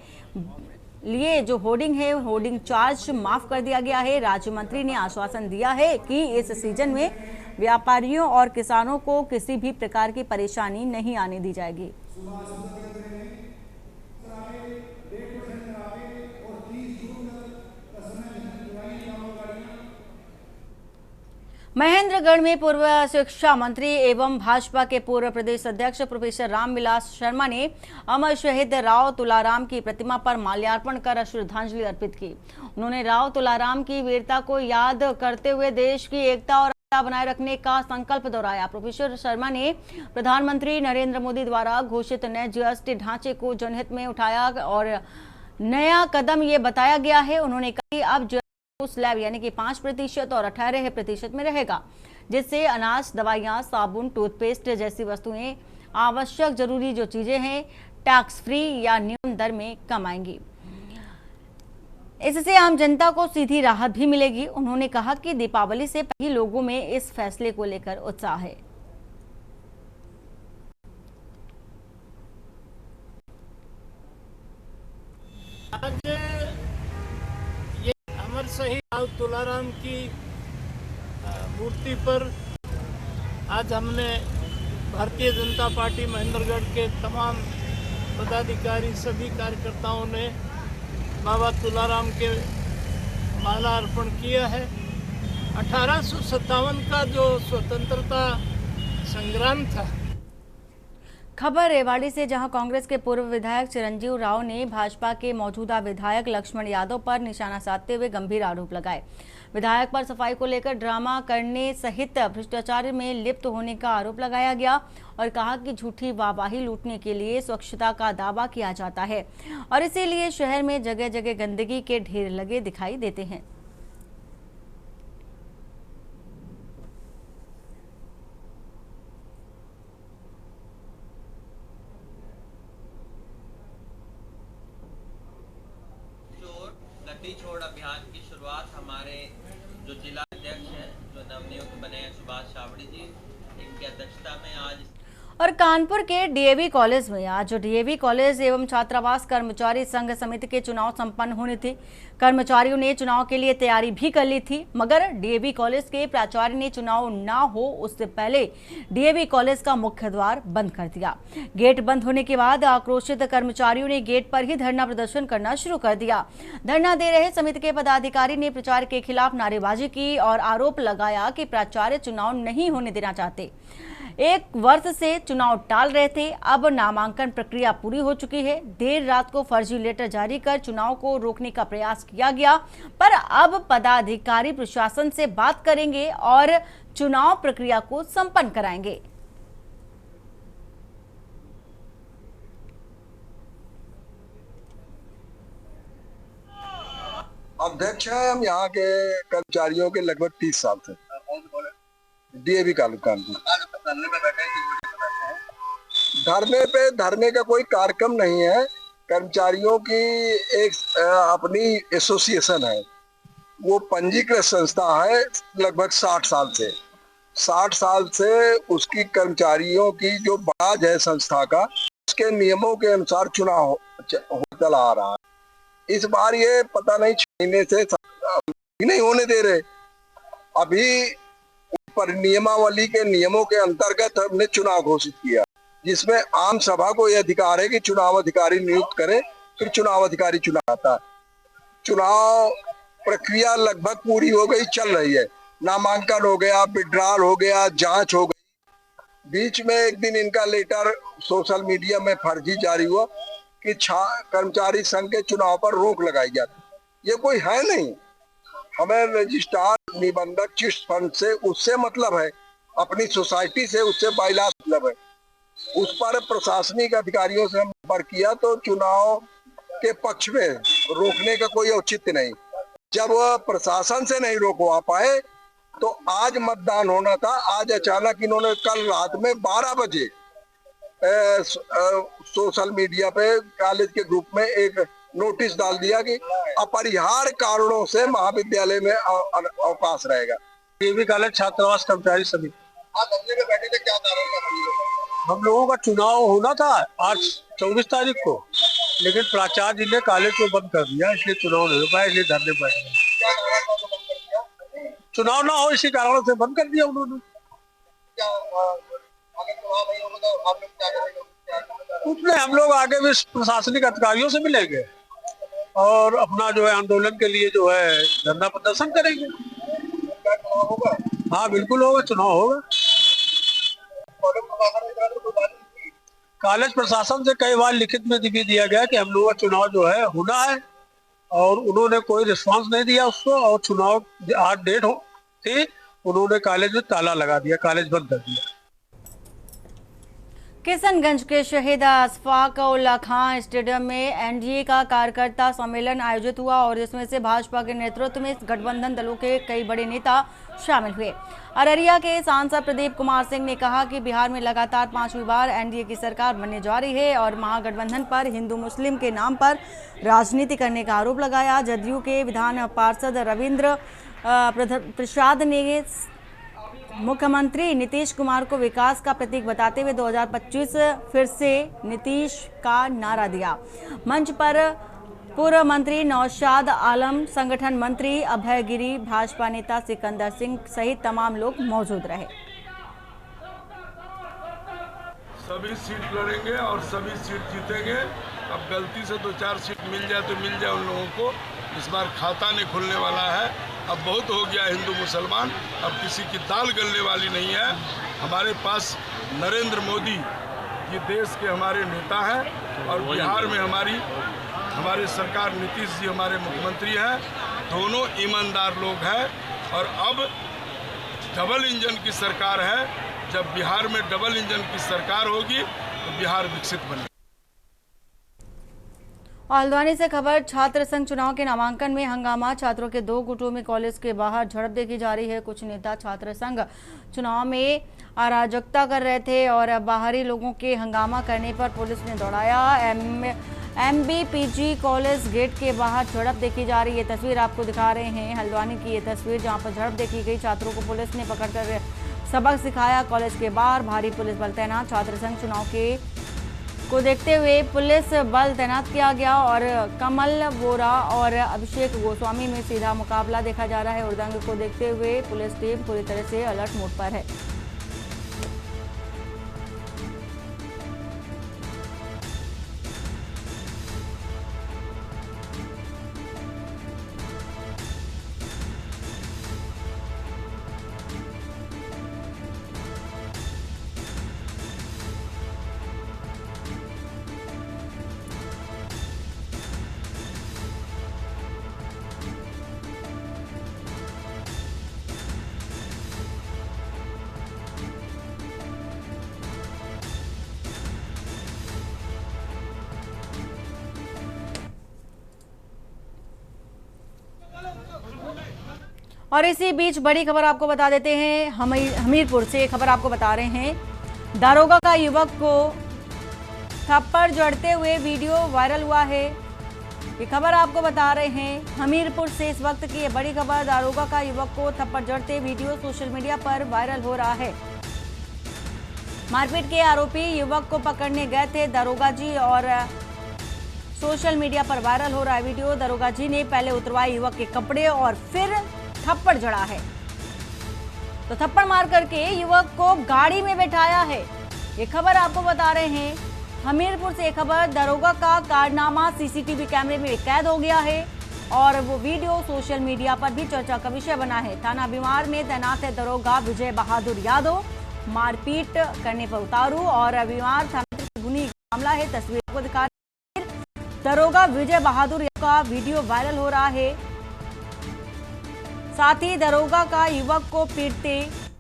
लिए जो होर्डिंग है, होर्डिंग चार्ज माफ कर दिया गया है। राज्य मंत्री ने आश्वासन दिया है कि इस सीजन में व्यापारियों और किसानों को किसी भी प्रकार की परेशानी नहीं आने दी जाएगी। महेंद्रगढ़ में पूर्व शिक्षा मंत्री एवं भाजपा के पूर्व प्रदेश अध्यक्ष प्रोफेसर रामविलास शर्मा ने अमर शहीद राव तुलाराम की प्रतिमा पर माल्यार्पण कर श्रद्धांजलि अर्पित की। उन्होंने राव तुलाराम की वीरता को याद करते हुए देश की एकता और बनाए रखने का संकल्प दोहराया। प्रोफेसर शर्मा ने प्रधानमंत्री नरेंद्र मोदी द्वारा घोषित नए जीएसटी ढांचे को जनहित में उठाया और नया कदम ये बताया गया है। उन्होंने कहा कि अब स्लैब यानी कि 5% और 18% में रहेगा, जिससे अनाज, दवाइयां, साबुन, टूथपेस्ट जैसी वस्तुएं, आवश्यक जरूरी जो चीजें हैं, टैक्स फ्री या न्यून दर में कम आएंगी। इससे आम जनता को सीधी राहत भी मिलेगी। उन्होंने कहा कि दीपावली से पहले लोगों में इस फैसले को लेकर उत्साह है। आज ये अमर शहीद राव तुलाराम की मूर्ति पर आज हमने भारतीय जनता पार्टी महेंद्रगढ़ के तमाम पदाधिकारी सभी कार्यकर्ताओं ने बाबा तुलाराम के माला अर्पण किया है। 1857 का जो स्वतंत्रता संग्राम था। खबर रेवाड़ी से, जहां कांग्रेस के पूर्व विधायक चिरंजीव राव ने भाजपा के मौजूदा विधायक लक्ष्मण यादव पर निशाना साधते हुए गंभीर आरोप लगाए। विधायक पर सफाई को लेकर ड्रामा करने सहित भ्रष्टाचार में लिप्त होने का आरोप लगाया गया और कहा कि झूठी वाहवाही लूटने के लिए स्वच्छता का दावा किया जाता है और इसीलिए शहर में जगह जगह गंदगी के ढेर लगे दिखाई देते हैं। गड्डी छोड़ अभियान की शुरुआत हमारे जो जिला अध्यक्ष हैं, जो नवनियुक्त बने हैं सुभाष छाबड़ी जी, इनकी अध्यक्षता में आज। और कानपुर के डीएवी कॉलेज में आज डीएवी कॉलेज एवं छात्रावास कर्मचारी संघ समिति के चुनाव संपन्न होने थे। कर्मचारियों ने चुनाव के लिए तैयारी भी कर ली थी, मगर डीएवी कॉलेज के प्राचार्य ने चुनाव ना हो उससे पहले डीएवी कॉलेज का मुख्य द्वार बंद कर दिया। गेट बंद होने के बाद आक्रोशित कर्मचारियों ने गेट पर ही धरना प्रदर्शन करना शुरू कर दिया। धरना दे रहे समिति के पदाधिकारी ने प्राचार्य के खिलाफ नारेबाजी की और आरोप लगाया कि प्राचार्य चुनाव नहीं होने देना चाहते। 1 वर्ष से चुनाव टाल रहे थे। अब नामांकन प्रक्रिया पूरी हो चुकी है। देर रात को फर्जी लेटर जारी कर चुनाव को रोकने का प्रयास किया गया, पर अब पदाधिकारी प्रशासन से बात करेंगे और चुनाव प्रक्रिया को संपन्न कराएंगे। अध्यक्ष हैं हम यहाँ के कर्मचारियों के लगभग 30 साल से डीएवी कानपुर। धरने का कोई कार्यक्रम नहीं है। कर्मचारियों की एक अपनी एसोसिएशन है, वो पंजीकृत संस्था है लगभग 60 साल से उसकी कर्मचारियों की जो बाज है संस्था का, उसके नियमों के अनुसार चुनाव चला आ रहा है। इस बार ये पता नहीं 6 महीने से नहीं होने दे रहे। अभी पर नियमावली के नियमों के अंतर्गत हमने चुनाव घोषित किया, जिसमें आम सभा को यह अधिकार है कि चुनाव अधिकारी नियुक्त करे, फिर चुनाव अधिकारी चुनाव आता है। चुनाव प्रक्रिया लगभग पूरी हो गई, चल रही है। नामांकन हो गया, विड्रॉल हो गया, जांच हो गई। बीच में एक दिन इनका लेटर सोशल मीडिया में फर्जी जारी हुआ कि कर्मचारी संघ के चुनाव पर रोक लगाई जाती। ये कोई है नहीं। हमें रजिस्ट्रार निबंधक चिट फंड से उससे मतलब है, अपनी सोसाइटी से उससे बाइलास मतलब है। उस पर प्रशासनिक अधिकारियों से हम संपर्क किया तो चुनाव के पक्ष में रोकने का कोई औचित्य नहीं। जब प्रशासन से नहीं रोकवा पाए तो आज मतदान होना था। आज अचानक इन्होंने कल रात में 12 बजे सोशल मीडिया पे कॉलेज के ग्रुप में एक नोटिस डाल दिया कि अपरिहार्य कारणों से महाविद्यालय में अवकाश रहेगा। डीएवी कॉलेज छात्रावास कर्मचारी समिति बैठे थे, क्या कारण? हम लोगों का चुनाव होना था आज 24 तारीख को, लेकिन प्राचार्य जी ने कॉलेज को बंद कर दिया, इसलिए चुनाव नहीं हो पाया, इसलिए धरने पर चुनाव ना हो इसी कारण से बंद कर दिया उन्होंने। कुछ नहीं, हम लोग आगे भी प्रशासनिक अधिकारियों से मिलेंगे और अपना जो है आंदोलन के लिए जो है धरना प्रदर्शन करेंगे। हाँ बिल्कुल होगा, चुनाव होगा। कॉलेज प्रशासन से कई बार लिखित में भी दिया गया कि हम लोगों का चुनाव जो है होना है, और उन्होंने कोई रिस्पांस नहीं दिया उसको, और चुनाव आज डेट हो थी, उन्होंने कॉलेज में ताला लगा दिया, कॉलेज बंद कर दिया। किशनगंज के शहीद अशफाक उल्ला खां स्टेडियम में एनडीए का कार्यकर्ता सम्मेलन आयोजित हुआ और जिसमें से भाजपा के नेतृत्व में गठबंधन दलों के कई बड़े नेता शामिल हुए। अररिया के सांसद प्रदीप कुमार सिंह ने कहा कि बिहार में लगातार 5वीं बार एनडीए की सरकार बनने जा रही है और महागठबंधन पर हिंदू मुस्लिम के नाम पर राजनीति करने का आरोप लगाया। जदयू के विधान पार्षद रविंद्र प्रसाद ने मुख्यमंत्री नीतीश कुमार को विकास का प्रतीक बताते हुए 2025 फिर से नीतीश का नारा दिया। मंच पर पूर्व मंत्री नौशाद आलम, संगठन मंत्री अभय गिरी, भाजपा नेता सिकंदर सिंह सहित तमाम लोग मौजूद रहे। सभी सीट लड़ेंगे और सभी सीट जीतेंगे। अब गलती से 2-4 सीट मिल जाए तो मिल जाए उन लोगों को। इस बार खाता नहीं खुलने वाला है। अब बहुत हो गया हिंदू मुसलमान, अब किसी की दाल गलने वाली नहीं है। हमारे पास नरेंद्र मोदी ये देश के हमारे नेता हैं और बिहार में हमारे सरकार नीतीश जी हमारे मुख्यमंत्री हैं। दोनों ईमानदार लोग हैं और अब डबल इंजन की सरकार है। जब बिहार में डबल इंजन की सरकार होगी तो बिहार विकसित बनेगा। हल्द्वानी से खबर, छात्र संघ चुनाव के नामांकन में हंगामा, छात्रों के 2 गुटों में कॉलेज के बाहर झड़प देखी जा रही है। कुछ नेता छात्र संघ चुनाव में अराजकता कर रहे थे और बाहरी लोगों के हंगामा करने पर पुलिस ने दौड़ाया। MBPG कॉलेज गेट के बाहर झड़प देखी जा रही है। तस्वीर आपको दिखा रहे हैं हल्द्वानी की ये तस्वीर, जहां पर झड़प देखी गई। छात्रों को पुलिस ने पकड़कर सबक सिखाया। कॉलेज के बाहर भारी पुलिस बल तैनात। छात्र संघ चुनाव को देखते हुए पुलिस बल तैनात किया गया और कमल वोरा और अभिषेक गोस्वामी में सीधा मुकाबला देखा जा रहा है। उड़दंग को देखते हुए पुलिस टीम पूरी तरह से अलर्ट मोड पर है। और इसी बीच बड़ी खबर आपको बता देते हैं, हमीरपुर से खबर आपको बता रहे हैं। दारोगा का युवक को थप्पड़ जड़ते हुए वीडियो वायरल हुआ है। ये खबर आपको बता रहे हैं हमीरपुर से इस वक्त की ये बड़ी खबर। दारोगा का युवक को थप्पड़ जड़ते वीडियो सोशल मीडिया पर वायरल हो रहा है। मारपीट के आरोपी युवक को पकड़ने गए थे दारोगा जी और सोशल मीडिया पर वायरल हो रहा है वीडियो। दारोगा जी ने पहले उतरवाए युवक के कपड़े और फिर थप्पड़ जड़ा है। तो थप्पड़ मार करके युवक को गाड़ी में बैठाया है। ये खबर आपको बता रहे हैं हमीरपुर से खबर। दारोगा का कारनामा सीसीटीवी कैमरे में कैद हो गया है और वो वीडियो सोशल मीडिया पर भी चर्चा का विषय बना है। थाना बीमार में तैनात है दारोगा विजय बहादुर यादव। मारपीट करने पर उतारू और बीमार थाना गुनी मामला है। तस्वीर को दिखा दारोगा विजय बहादुर का वीडियो वायरल हो रहा है। साथ ही दारोगा का युवक को पीटते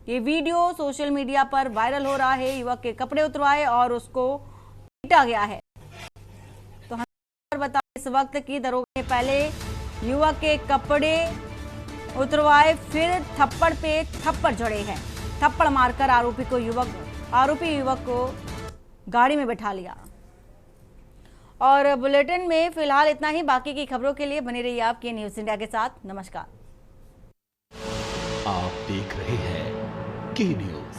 ये वीडियो सोशल मीडिया पर वायरल हो रहा है। युवक के कपड़े उतरवाए और उसको पीटा गया है। तो हम बता इस वक्त की दारोगा ने पहले युवक के कपड़े उतरवाए फिर थप्पड़ पे थप्पड़ जड़े हैं। थप्पड़ मारकर आरोपी युवक को गाड़ी में बैठा लिया। और बुलेटिन में फिलहाल इतना ही। बाकी की खबरों के लिए बने रहिए आपके न्यूज़ इंडिया के साथ। नमस्कार। आप देख रहे हैं के न्यूज़।